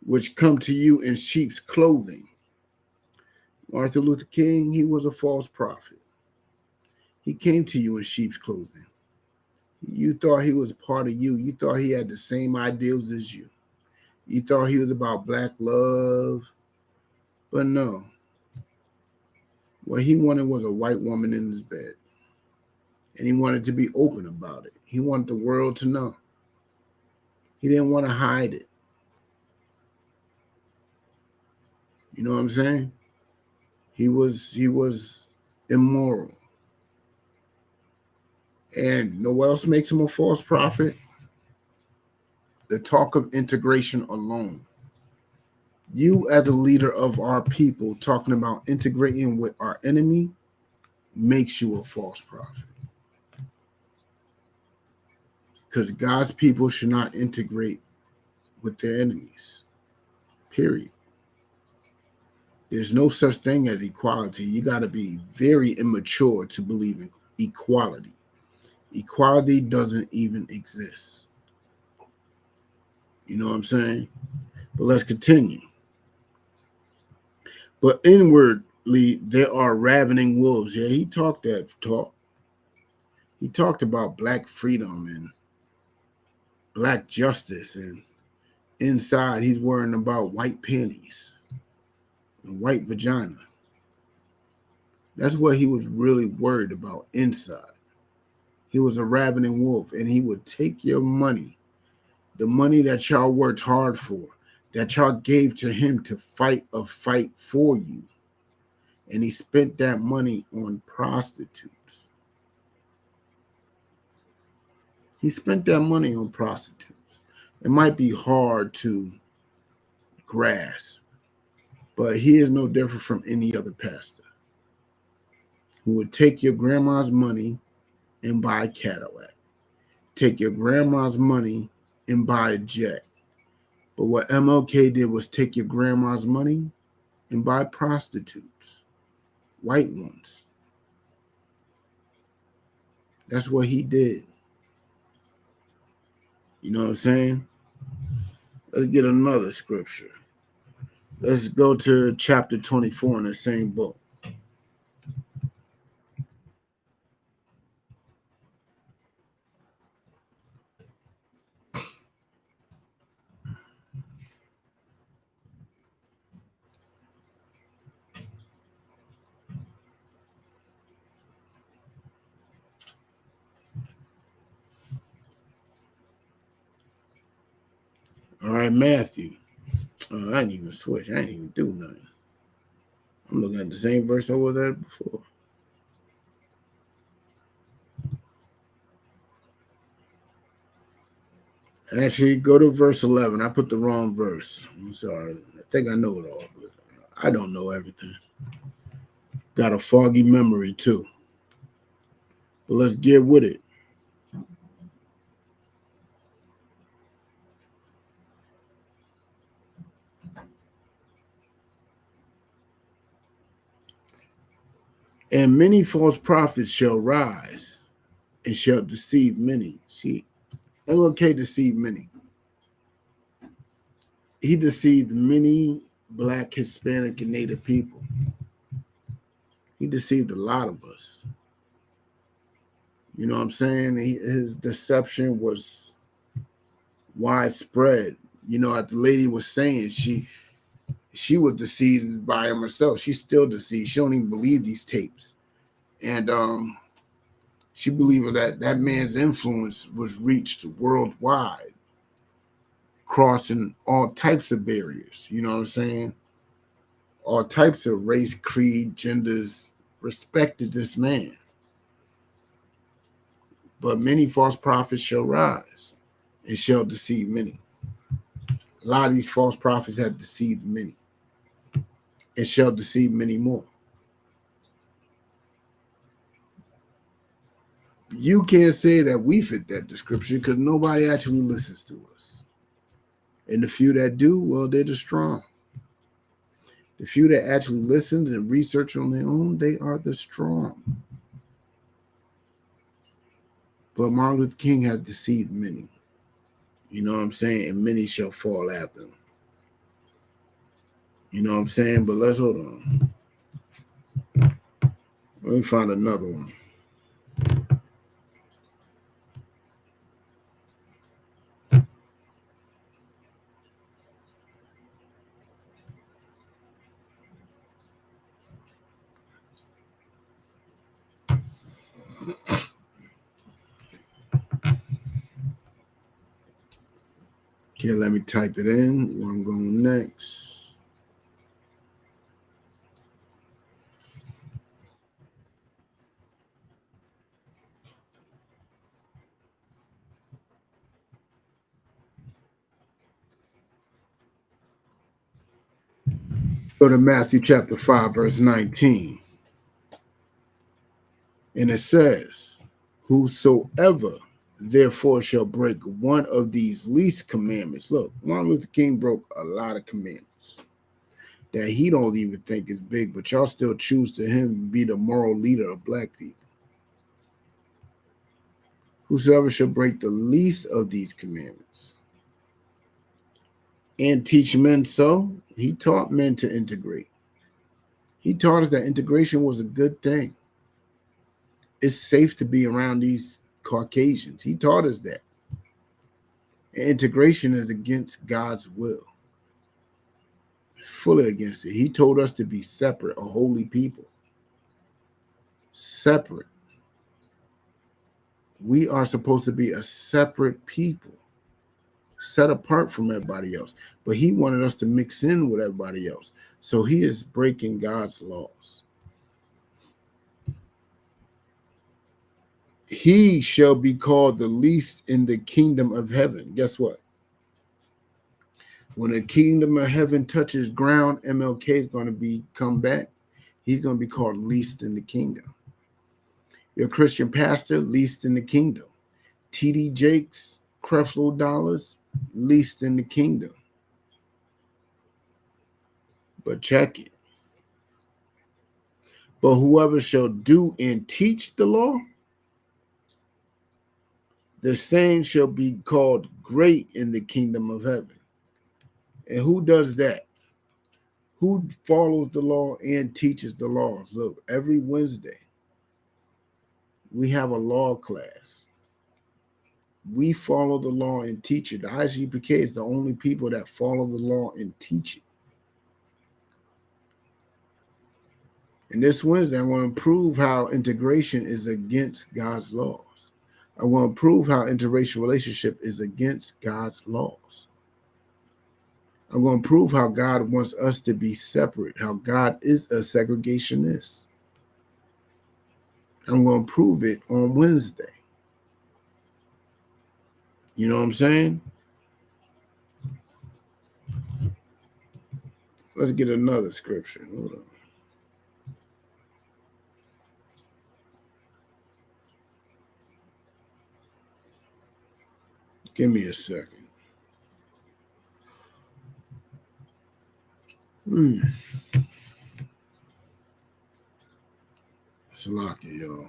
which come to you in sheep's clothing. Martin Luther King, he was a false prophet. He came to you in sheep's clothing. You thought he was part of you. You thought he had the same ideals as you. You thought he was about black love. But no. What he wanted was a white woman in his bed. And he wanted to be open about it. He wanted the world to know. He didn't want to hide it. You know what I'm saying? He was immoral. And know what else makes him a false prophet? The talk of integration alone. You as a leader of our people talking about integrating with our enemy makes you a false prophet. Because God's people should not integrate with their enemies. Period. There's no such thing as equality. You got to be very immature to believe in equality. Equality doesn't even exist. You know what I'm saying? But let's continue. But inwardly, there are ravening wolves. Yeah, he talked that talk. He talked about black freedom and black justice. And inside, he's worrying about white panties and white vagina. That's what he was really worried about inside. He was a ravening wolf, and he would take your money, the money that y'all worked hard for, that y'all gave to him to fight a fight for you. And he spent that money on prostitutes. He spent that money on prostitutes. It might be hard to grasp, but he is no different from any other pastor who would take your grandma's money and buy a Cadillac. Take your grandma's money and buy a jet. But what MLK did was take your grandma's money and buy prostitutes, white ones. That's what he did. You know what I'm saying? Let's get another scripture. Let's go to chapter 24 in the same book. All right, Matthew. Oh, I didn't even switch. I didn't even do nothing. I'm looking at the same verse I was at before. Actually, go to verse 11. I put the wrong verse. I'm sorry. I think I know it all, but I don't know everything. Got a foggy memory, too. But let's get with it. And many false prophets shall rise and shall deceive many. See, MLK deceived many. He deceived many Black, Hispanic, and Native people. He deceived a lot of us. You know what I'm saying? His deception was widespread. You know, as the lady was saying, she was deceived by him herself. She's still deceived. She don't even believe these tapes. And she believed that man's influence was reached worldwide, crossing all types of barriers. You know what I'm saying? All types of race, creed, genders respected this man. But many false prophets shall rise and shall deceive many. A lot of these false prophets have deceived many and shall deceive many more. You can't say that we fit that description because nobody actually listens to us. And the few that do, well, they're the strong. The few that actually listen and research on their own, they are the strong. But Martin Luther King has deceived many. You know what I'm saying? And many shall fall after him. You know what I'm saying? But let's hold on. Let me find another one. Okay, let me type it in. Where I'm going next. Go to Matthew chapter 5, verse 19. And it says, whosoever therefore shall break one of these least commandments. Look, Martin Luther King broke a lot of commandments that he don't even think is big, but y'all still choose to him be the moral leader of Black people. Whosoever shall break the least of these commandments and teach men so, he taught men to integrate. He taught us that integration was a good thing. It's safe to be around these Caucasians. He taught us that. And integration is against God's will. Fully against it. He told us to be separate, a holy people. Separate. We are supposed to be a separate people, set apart from everybody else. But he wanted us to mix in with everybody else. So he is breaking God's laws. He shall be called the least in the kingdom of heaven. Guess what? When the kingdom of heaven touches ground, MLK is going to come back. He's going to be called least in the kingdom. Your Christian pastor, least in the kingdom. TD Jakes, Creflo Dollars, least in the kingdom. But check it. But whoever shall do and teach the law, the same shall be called great in the kingdom of heaven. And who does that? Who follows the law and teaches the laws? Look, every Wednesday, we have a law class. We follow the law and teach it. The ISUPK is the only people that follow the law and teach it. And this Wednesday, I'm going to prove how integration is against God's laws. I want to prove how interracial relationship is against God's laws. I'm going to prove how God wants us to be separate, how God is a segregationist. I'm going to prove it on Wednesday. You know what I'm saying? Let's get another scripture. Hold on. Give me a second. Salaki, y'all.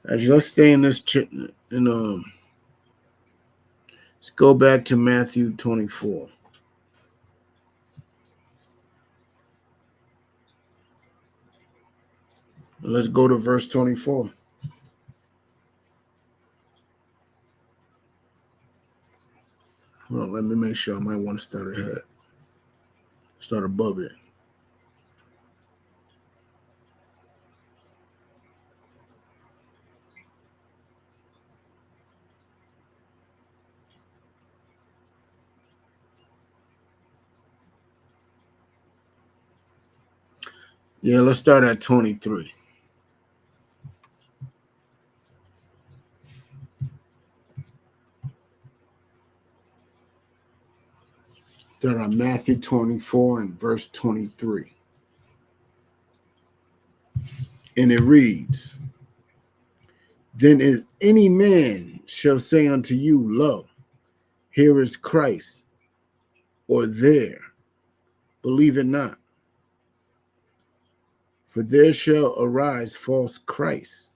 Actually, let's stay in this let's go back to Matthew 24. Let's go to verse 24. Hold on, let me make sure. I might want to start ahead. Start above it. Yeah, let's start at 23. Start on Matthew 24 and verse 23. And it reads, Then if any man shall say unto you, Lo, here is Christ, or there, believe it not. For there shall arise false Christs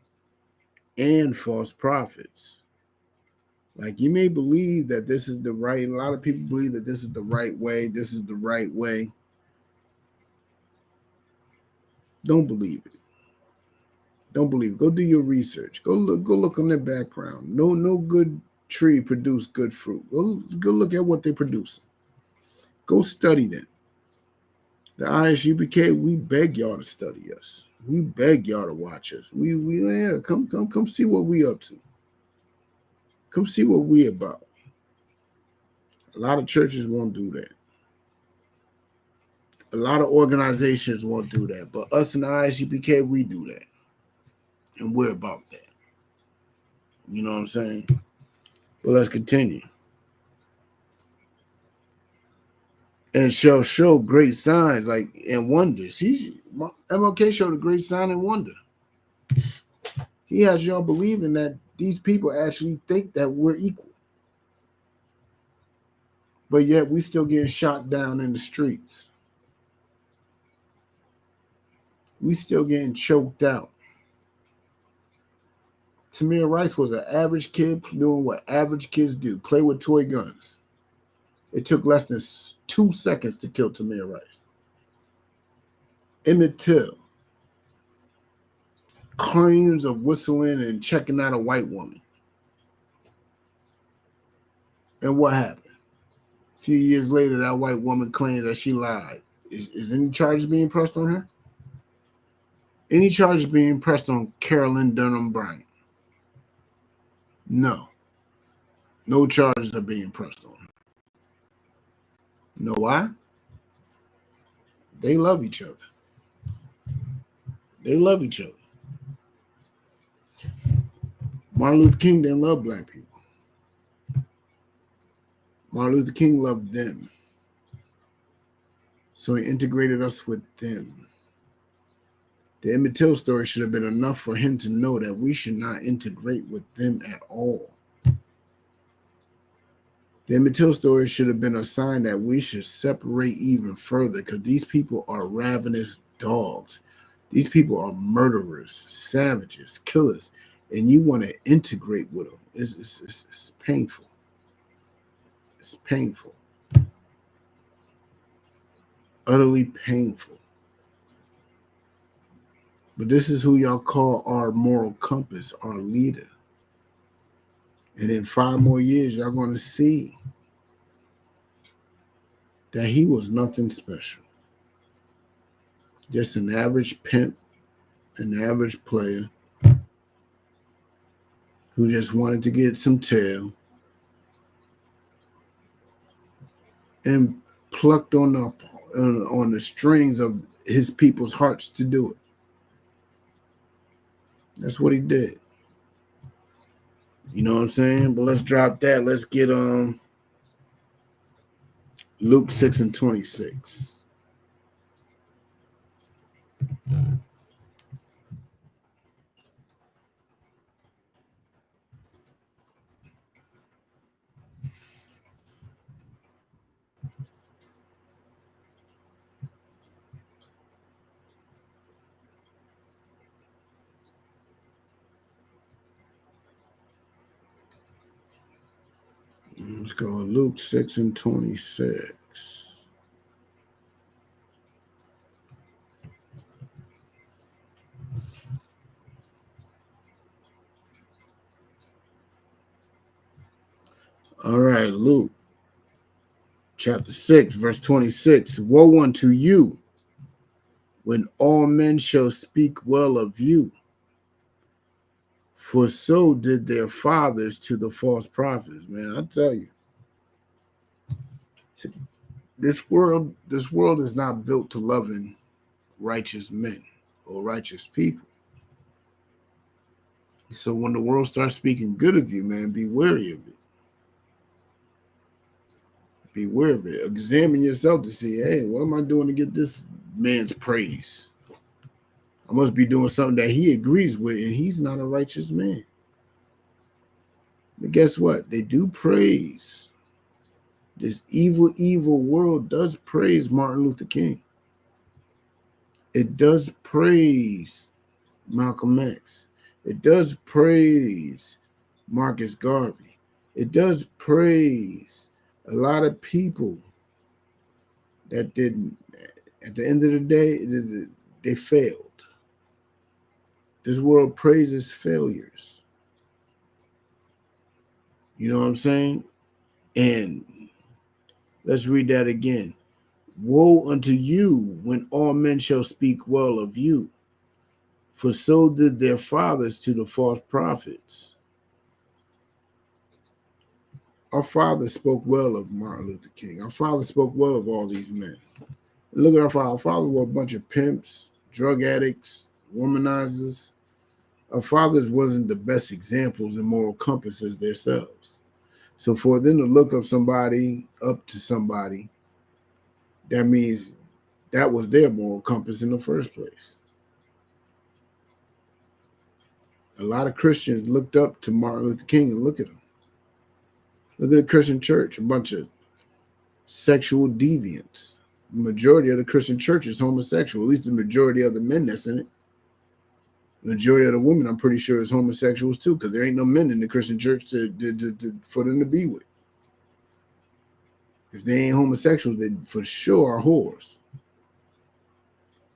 and false prophets. Like, you may believe that this is the right, a lot of people believe that this is the right way, this is the right way. Don't believe it. Don't believe it. Go do your research. Go look on their background. No good tree produce good fruit. Go look at what they produce. Go study them. The ISUPK, we beg y'all to study us. We beg y'all to watch us. Come see what we up to. Come see what we about. A lot of churches won't do that. A lot of organizations won't do that. But us in the ISUPK, we do that. And we're about that. You know what I'm saying? But let's continue. And shall show great signs like and wonders. MLK showed a great sign and wonder. He has y'all believing that these people actually think that we're equal. But yet we still getting shot down in the streets. We still getting choked out. Tamir Rice was an average kid doing what average kids do, play with toy guns. It took less than 2 seconds to kill Tamir Rice. Emmett Till claims of whistling and checking out a white woman. And what happened? A few years later, that white woman claimed that she lied. Is any charges being pressed on her? Any charges being pressed on Carolyn Durham Bryant? No. No charges are being pressed on her. You know why? They love each other. They love each other. Martin Luther King didn't love black people. Martin Luther King loved them. So he integrated us with them. The Emmett Till story should have been enough for him to know that we should not integrate with them at all. The Emmett Till story should have been a sign that we should separate even further because these people are ravenous dogs. These people are murderers, savages, killers, and you want to integrate with them. It's painful. It's painful. Utterly painful. But this is who y'all call our moral compass, our leader. And in 5 more years, y'all going to see that he was nothing special. Just an average pimp, an average player who just wanted to get some tail and plucked on the strings of his people's hearts to do it. That's what he did. You know what I'm saying? But let's drop that. Let's get Luke 6 and 26. Let's go Luke 6 and 26. All right, Luke chapter 6, verse 26. Woe unto you when all men shall speak well of you, for so did their fathers to the false prophets. Man, I tell you, this world is not built to loving righteous men or righteous people. So when the world starts speaking good of you, man, be wary of it. Be aware of it. Examine yourself to see, hey, what am I doing to get this man's praise? I must be doing something that he agrees with, and he's not a righteous man. But guess what? They do praise. This evil, evil world does praise Martin Luther King. It does praise Malcolm X. It does praise Marcus Garvey. It does praise a lot of people that didn't, at the end of the day, they failed. This world praises failures. You know what I'm saying? And let's read that again. Woe unto you when all men shall speak well of you, for so did their fathers to the false prophets. Our father spoke well of Martin Luther King. Our father spoke well of all these men. Look at our father. Our father were a bunch of pimps, drug addicts, womanizers. Our fathers wasn't the best examples and moral compasses themselves. So for them to look up to somebody, that means that was their moral compass in the first place. A lot of Christians looked up to Martin Luther King, and look at him. Look at the Christian church, a bunch of sexual deviants. The majority of the Christian church is homosexual, at least the majority of the men that's in it. The majority of the women, I'm pretty sure, is homosexuals too, because there ain't no men in the Christian church for them to be with. If they ain't homosexuals, they for sure are whores.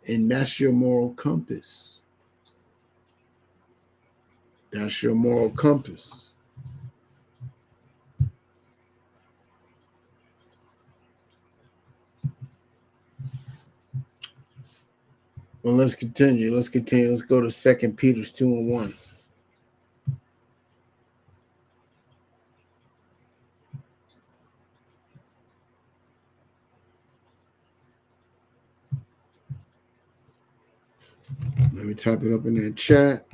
And that's your moral compass. That's your moral compass. Well, let's continue. Let's go to 2 Peter 2 and 1. Let me type it up in that chat.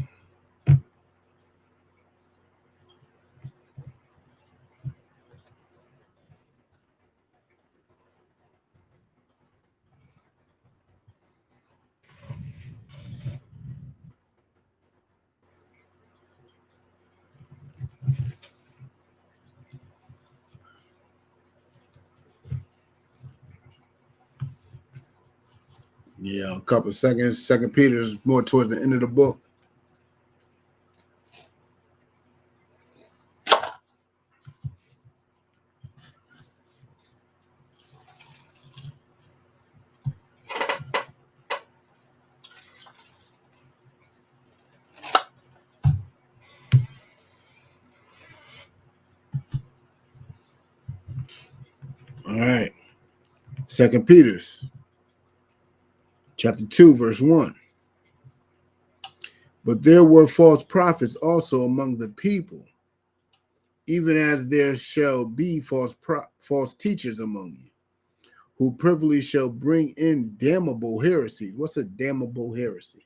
Yeah, a couple of seconds. 2 Peter is more towards the end of the book. All right. 2 Peter's chapter 2, verse 1. But there were false prophets also among the people, even as there shall be false teachers among you, who privily shall bring in damnable heresies. What's a damnable heresy?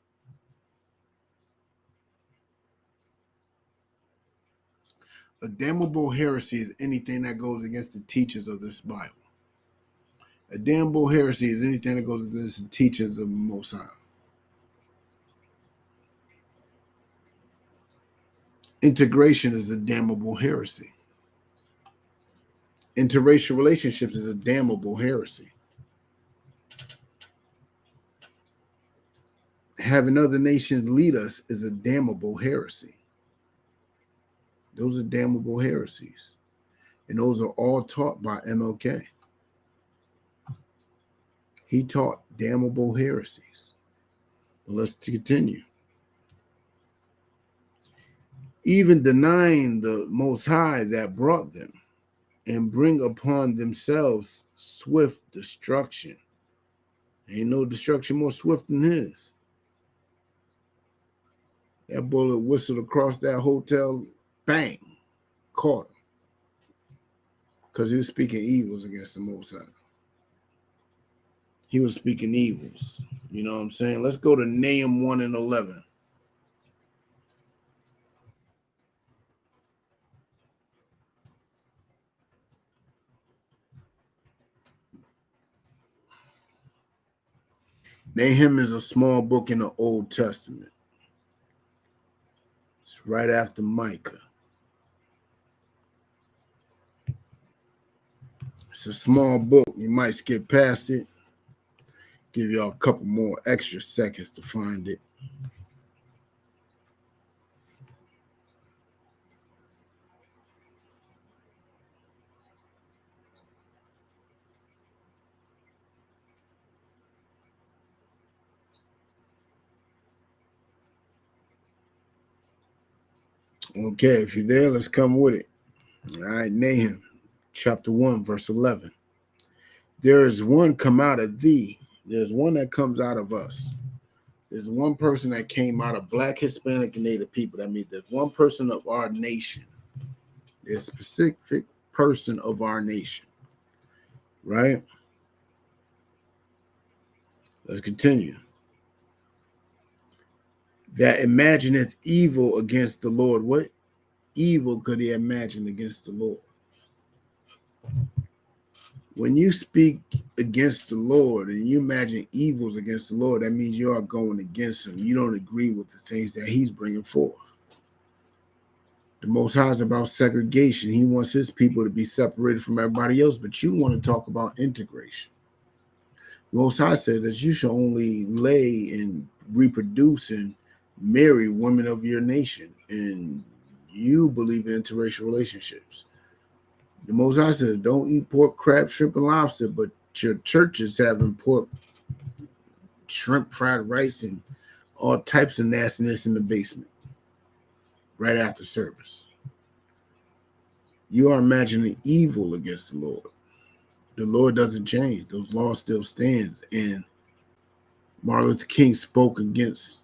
A damnable heresy is anything that goes against the teachers of this Bible. A damnable heresy is anything that goes against the teachers of the Most High. Integration is a damnable heresy. Interracial relationships is a damnable heresy. Having other nations lead us is a damnable heresy. Those are damnable heresies. And those are all taught by MLK. He taught damnable heresies. But let's continue. Even denying the Most High that brought them, and bring upon themselves swift destruction. Ain't no destruction more swift than his. That bullet whistled across that hotel, bang, caught him. Because he was speaking evils against the Most High. He was speaking evils. You know what I'm saying? Let's go to Nahum 1 and 11. Nahum is a small book in the Old Testament. It's right after Micah. It's a small book. You might skip past it. Give y'all a couple more extra seconds to find it. Okay, if you're there, let's come with it. All right, Nahum, chapter 1, verse 11. There is one come out of thee. There's one that comes out of us. There's one person that came out of Black, Hispanic, and Native people. That means there's one person of our nation. There's a specific person of our nation. Right? Let's continue. That imagineth evil against the Lord. What evil could he imagine against the Lord? When you speak against the Lord and you imagine evils against the Lord, that means you are going against him. You don't agree with the things that he's bringing forth. The Most High is about segregation. He wants his people to be separated from everybody else, but you want to talk about integration. The Most High said that you should only lay and reproduce and marry women of your nation, and you believe in interracial relationships. The Most High said, don't eat pork, crab, shrimp, and lobster, but your churches having pork, shrimp, fried rice, and all types of nastiness in the basement right after service. You are imagining evil against the Lord. The Lord doesn't change. Those laws still stands. And Martin Luther King spoke against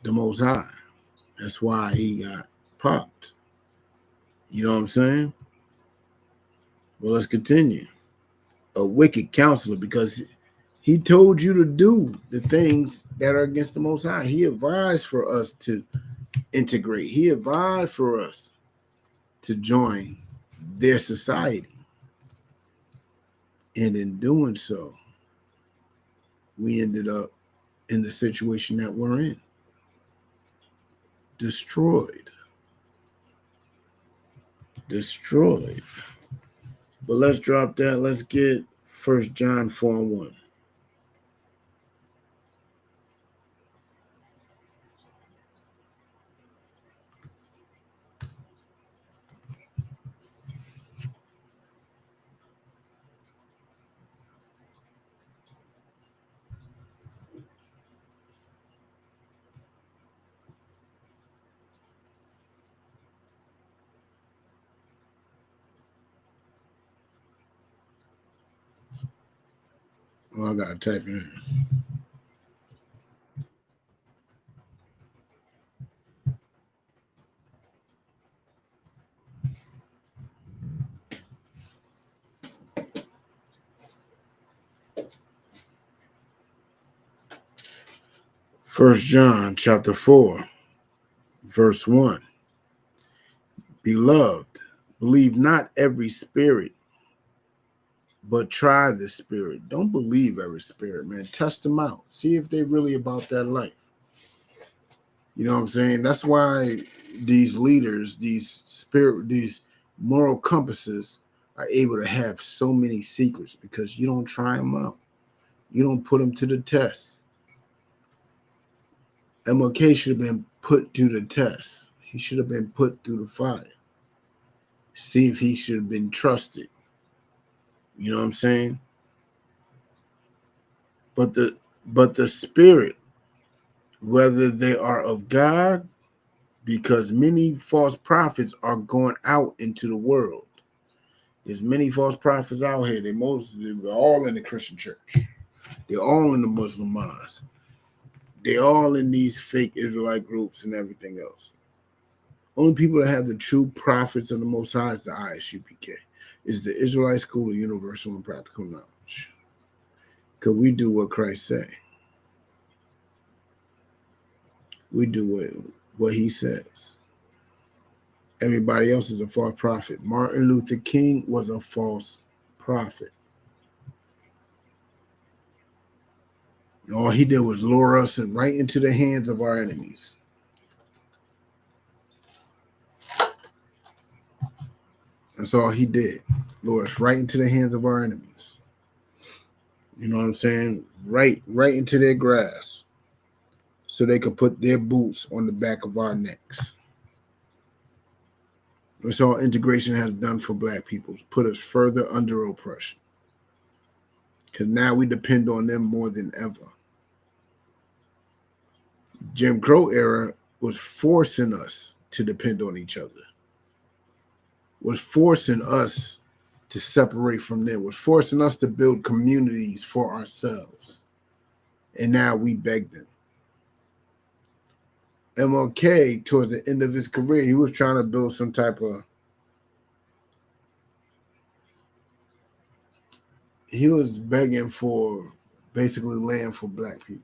the Most High. That's why he got popped. You know what I'm saying? Well, let's continue. A wicked counselor, because he told you to do the things that are against the Most High. He advised for us to integrate. He advised for us to join their society. And in doing so, we ended up in the situation that we're in. Destroyed. But let's drop that. Let's get 1 John 4 and 1. Oh, I gotta type in. First John chapter 4, verse 1. Beloved, believe not every spirit, but try the spirit. Don't believe every spirit, man. Test them out. See if they're really about that life. You know what I'm saying? That's why these leaders, these moral compasses are able to have so many secrets, because you don't try them out. You don't put them to the test. MLK should have been put to the test. He should have been put through the fire. see if he should have been trusted. You know what I'm saying? But the spirit, whether they are of God, because many false prophets are going out into the world. There's many false prophets out here. They're all in the Christian church. They're all in the Muslim mosques. They're all in these fake Israelite groups and everything else. Only people that have the true prophets of the Most High is the ISUPK. Is the Israelite School of Universal and Practical Knowledge. Because we do what Christ said. We do what he says. Everybody else is a false prophet. Martin Luther King was a false prophet. All he did was lure us right into the hands of our enemies. That's all he did. Lure us right into the hands of our enemies. You know what I'm saying? Right into their grasp. So they could put their boots on the back of our necks. That's all integration has done for black people. It's put us further under oppression. Because now we depend on them more than ever. Jim Crow era was forcing us to depend on each other. Was forcing us to separate from them. Was forcing us to build communities for ourselves. And now we beg them. MLK, towards the end of his career, he was trying to build some type of... He was begging for basically land for black people.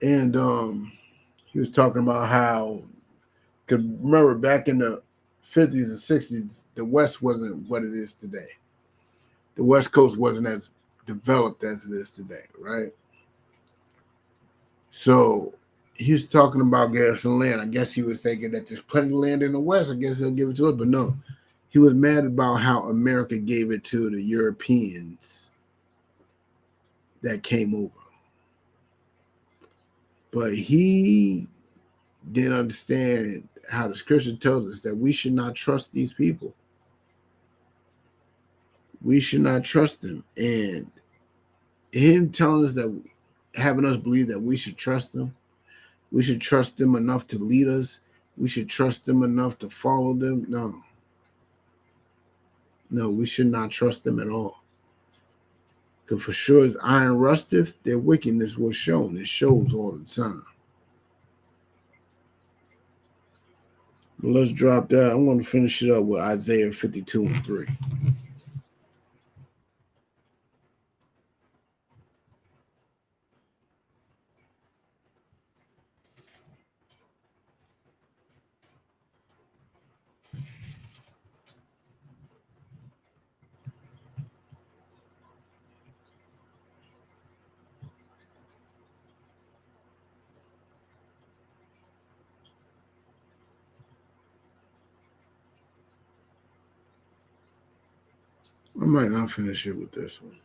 And he was talking about how, because remember back in the 50s and 60s, the West wasn't what it is today. The West Coast wasn't as developed as it is today, right? So he was talking about getting some land. I guess he was thinking that there's plenty of land in the West. I guess he'll give it to us, but no. He was mad about how America gave it to the Europeans that came over. But he didn't understand how the scripture tells us that we should not trust these people. We should not trust them. And him telling us that, having us believe that we should trust them, we should trust them enough to lead us, we should trust them enough to follow them. No, we should not trust them at all. Because for sure as iron rusteth, their wickedness was shown. It shows all the time. But let's drop that. I'm going to finish it up with Isaiah 52:3. I might not finish it with this one.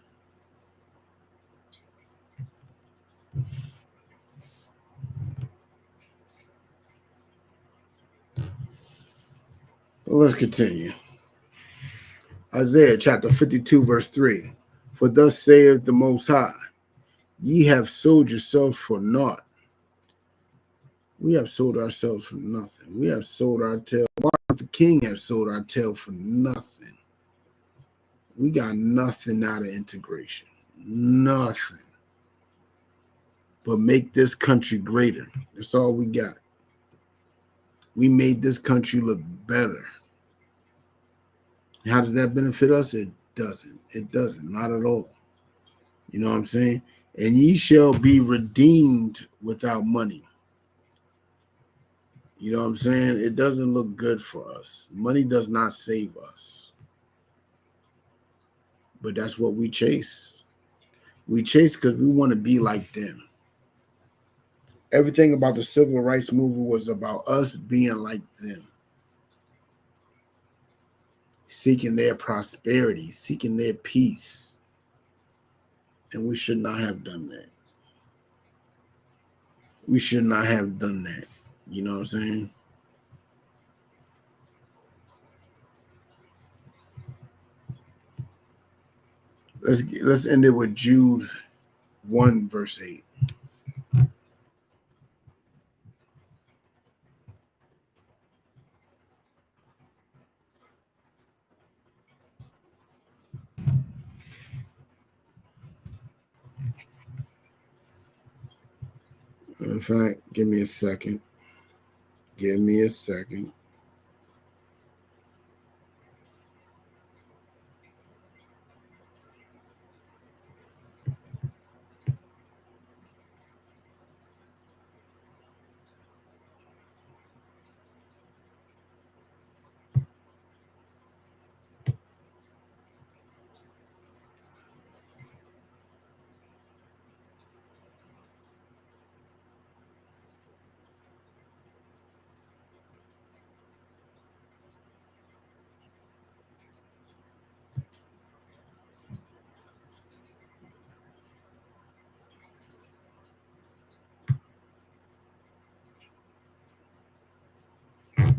But let's continue. Isaiah chapter 52, verse 3. For thus saith the Most High, ye have sold yourselves for naught. We have sold ourselves for nothing. We have sold our tail. Martin Luther King has sold our tail for nothing. We got nothing out of integration. Nothing. But make this country greater. That's all we got. We made this country look better. How does that benefit us? It doesn't. It doesn't. Not at all. You know what I'm saying? And ye shall be redeemed without money. You know what I'm saying? It doesn't look good for us. Money does not save us. But that's what we chase. We chase because we want to be like them. Everything about the civil rights movement was about us being like them. Seeking their prosperity, seeking their peace. And we should not have done that. We should not have done that. You know what I'm saying? Let's end it with Jude 1 verse 8. In fact, give me a second. Give me a second.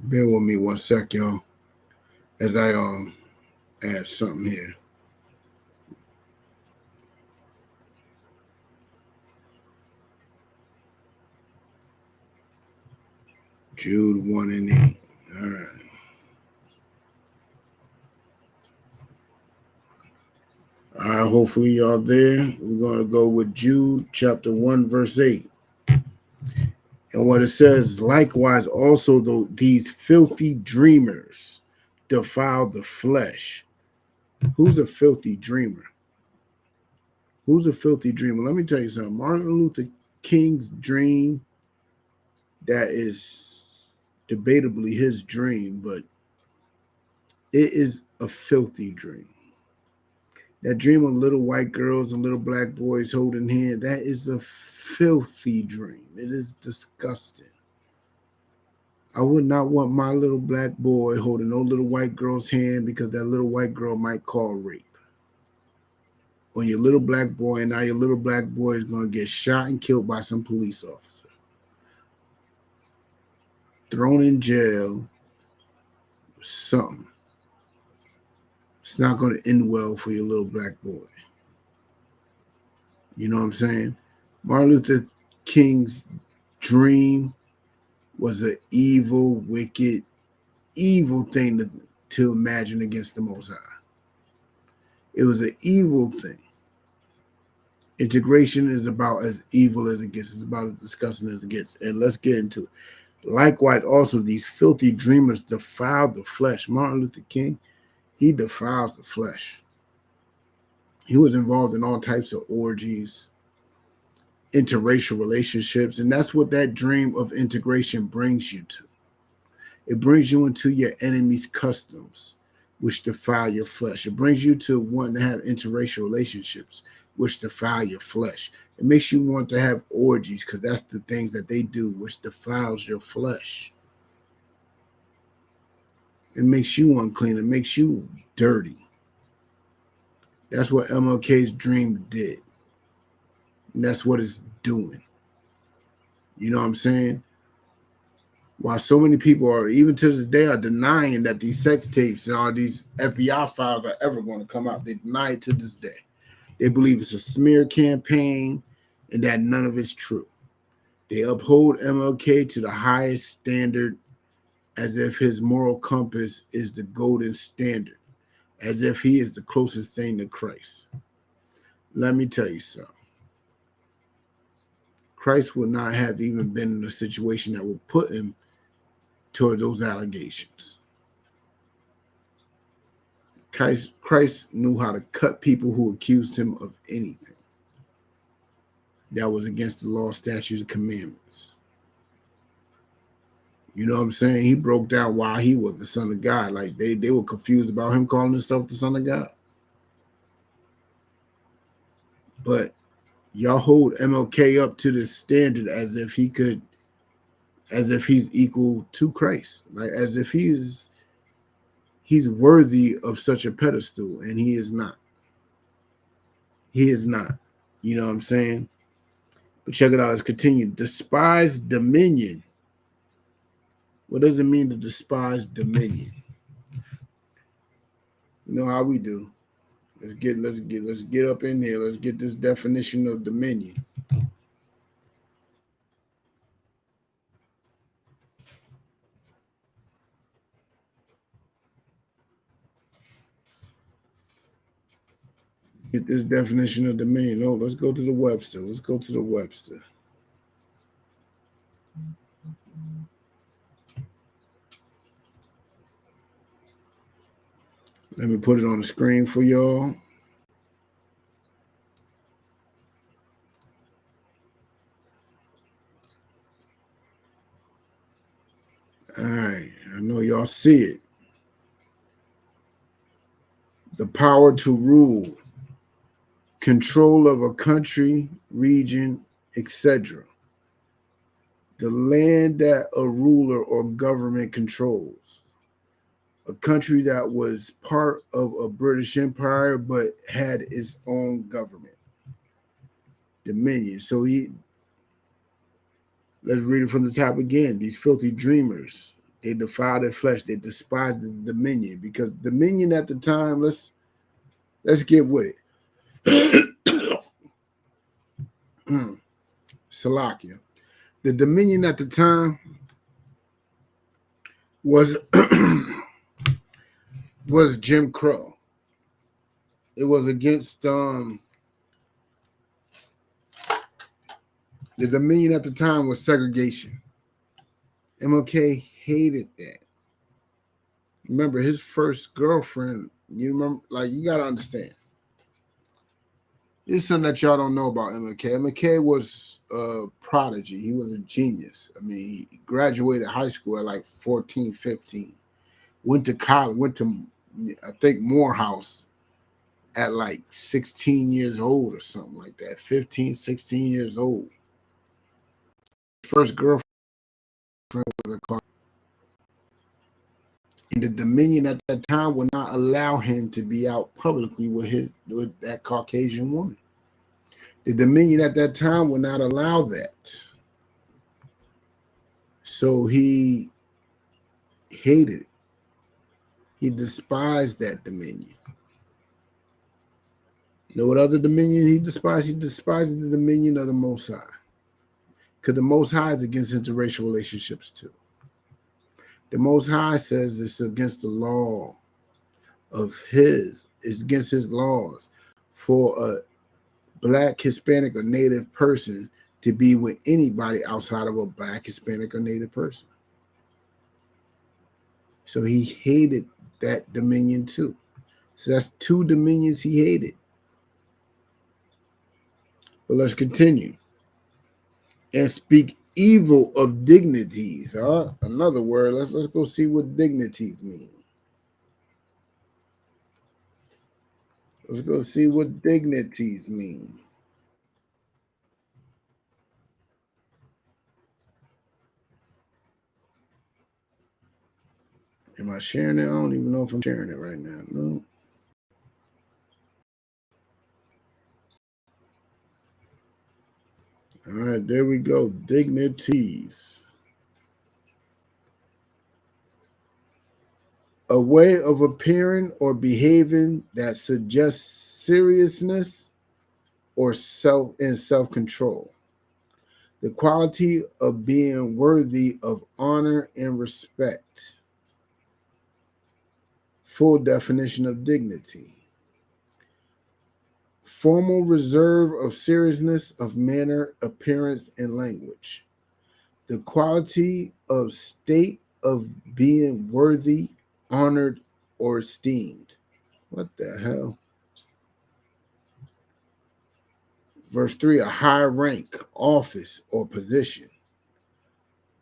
Bear with me 1 sec, y'all, as I add something here. Jude 1 and 8. All right. All right, hopefully y'all there. We're going to go with Jude chapter 1, verse 8. And what it says, likewise also though these filthy dreamers defile the flesh. Who's a filthy dreamer? Who's a filthy dreamer? Let me tell you something. Martin Luther King's dream, that is debatably his dream, but it is a filthy dream. That dream of little white girls and little black boys holding hands, that is a filthy dream. It is disgusting. I would not want my little black boy holding no little white girl's hand, because that little white girl might call rape on your little black boy, and now your little black boy is going to get shot and killed by some police officer, thrown in jail, something. It's not going to end well for your little black boy. You know what I'm saying? Martin Luther King's dream was an evil, wicked, evil thing to imagine against the Most High. It was an evil thing. Integration is about as evil as it gets. It's about as disgusting as it gets. And let's get into it. Likewise, also, these filthy dreamers defile the flesh. Martin Luther King, he defiles the flesh. He was involved in all types of orgies, interracial relationships, and that's what that dream of integration brings you to. It brings you into your enemy's customs, which defile your flesh. It brings you to wanting to have interracial relationships, which defile your flesh. It makes you want to have orgies, because that's the things that they do, which defiles your flesh. It makes you unclean. It makes you dirty. That's what MLK's dream did. And that's what it's doing. You know what I'm saying? While so many people are, even to this day, are denying that these sex tapes and all these FBI files are ever going to come out. They deny it to this day. They believe it's a smear campaign and that none of it's true. They uphold MLK to the highest standard, as if his moral compass is the golden standard, as if he is the closest thing to Christ. Let me tell you something. Christ would not have even been in a situation that would put him toward those allegations. Christ knew how to cut people who accused him of anything that was against the law, statutes, and commandments. You know what I'm saying? He broke down why he was the Son of God. Like they were confused about him calling himself the Son of God. But y'all hold MLK up to this standard as if he's equal to Christ, like as if he's worthy of such a pedestal, and he is not. He is not. You know what I'm saying? But check it out. Let's continue. Despise dominion. What does it mean to despise dominion? You know how we do. Let's get up in there. Let's get this definition of dominion. Get this definition of dominion. Oh, let's go to the Webster. Let's go to the Webster. Let me put it on the screen for y'all. All right, I know y'all see it. The power to rule, control of a country, region, etc. The land that a ruler or government controls. A country that was part of a British Empire but had its own government. Dominion. So let's read it from the top again. These filthy dreamers, they defile their flesh, they despise the dominion, because dominion at the time, let's get with it. Salakia. The dominion at the time was was Jim Crow. It was against the dominion at the time was segregation. MLK hated that. Remember, his first girlfriend, you remember, like, you got to understand. This is something that y'all don't know about MLK. MLK was a prodigy. He was a genius. I mean, he graduated high school at like 14, 15. Went to college, went to, I think, Morehouse at like 16 years old or something like that. 15, 16 years old. First girlfriend was a car. And the dominion at that time would not allow him to be out publicly with that Caucasian woman. The dominion at that time would not allow that. So he hated it. He despised that dominion. You know what other dominion he despised? He despised the dominion of the Most High. Because the Most High is against interracial relationships too. The Most High says it's against the law of it's against his laws for a Black, Hispanic, or Native person to be with anybody outside of a Black, Hispanic, or Native person. So he hated that dominion too. So that's two dominions he hated. But let's continue. And speak evil of dignities. Another word. Let's go see what dignities mean. Let's go see what dignities mean. Am I sharing it? I don't even know if I'm sharing it right now. No. All right, there we go. Dignities. A way of appearing or behaving that suggests seriousness or self-control. The quality of being worthy of honor and respect. Full definition of dignity. Formal reserve of seriousness of manner, appearance, and language. The quality of state of being worthy, honored, or esteemed. What the hell? Verse 3, a high rank, office, or position.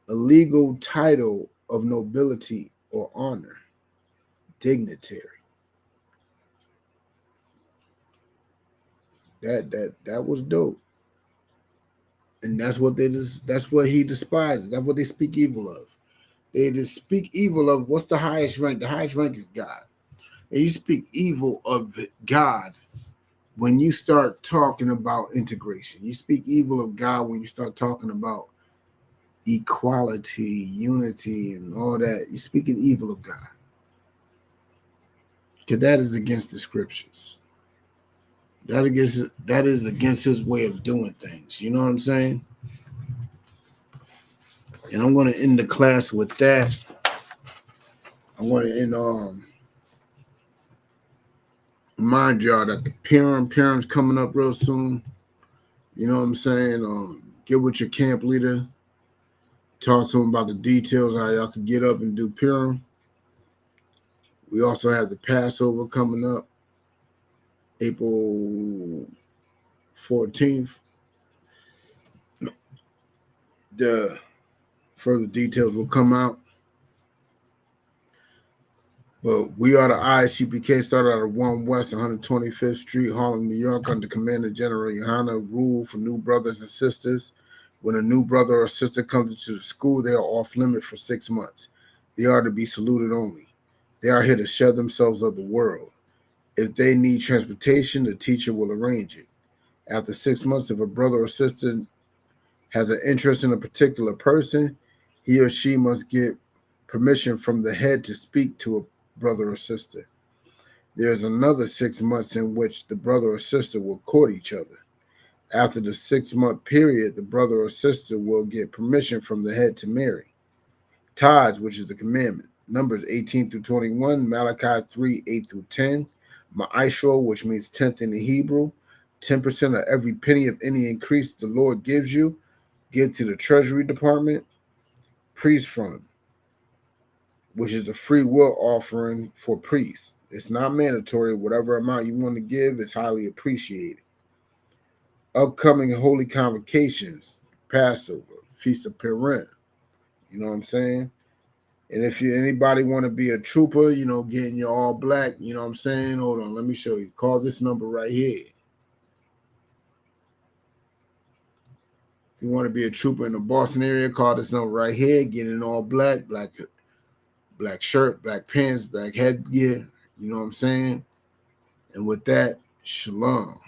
A legal title of nobility or honor. Dignitary. That was dope. And that's what he despises. That's what they speak evil of. They just speak evil of what's the highest rank? The highest rank is God. And you speak evil of God when you start talking about integration. You speak evil of God when you start talking about equality, unity, and all that. You're speaking evil of God. Because that is against the scriptures. That is against his way of doing things. You know what I'm saying? And I'm going to end the class with that. I'm going to end remind y'all that the Purim's coming up real soon. You know what I'm saying? Get with your camp leader. Talk to him about the details, how y'all can get up and do Purim. We also have the Passover coming up, April 14th. The further details will come out. But we are the ISUPK, started out of 1 West 125th Street, Harlem, New York, under Commander General Johanna. Rule for new brothers and sisters. When a new brother or sister comes into the school, they are off limit for 6 months. They are to be saluted only. They are here to share themselves of the world. If they need transportation, the teacher will arrange it. After 6 months, if a brother or sister has an interest in a particular person, he or she must get permission from the head to speak to a brother or sister. There's another 6 months in which the brother or sister will court each other. After the 6-month period, the brother or sister will get permission from the head to marry. Tithes, which is the commandment. Numbers 18 through 21, Malachi 3, 8 through 10. Ma'ishro, which means 10th in the Hebrew. 10% of every penny of any increase the Lord gives you, give to the Treasury Department. Priest fund, which is a free will offering for priests. It's not mandatory. Whatever amount you want to give is highly appreciated. Upcoming holy convocations, Passover, Feast of Purim. You know what I'm saying? And if anybody want to be a trooper, getting your all black, you know what I'm saying? Hold on, let me show you. Call this number right here. If you want to be a trooper in the Boston area, call this number right here. Get in all black shirt, black pants, black headgear. You know what I'm saying? And with that, shalom.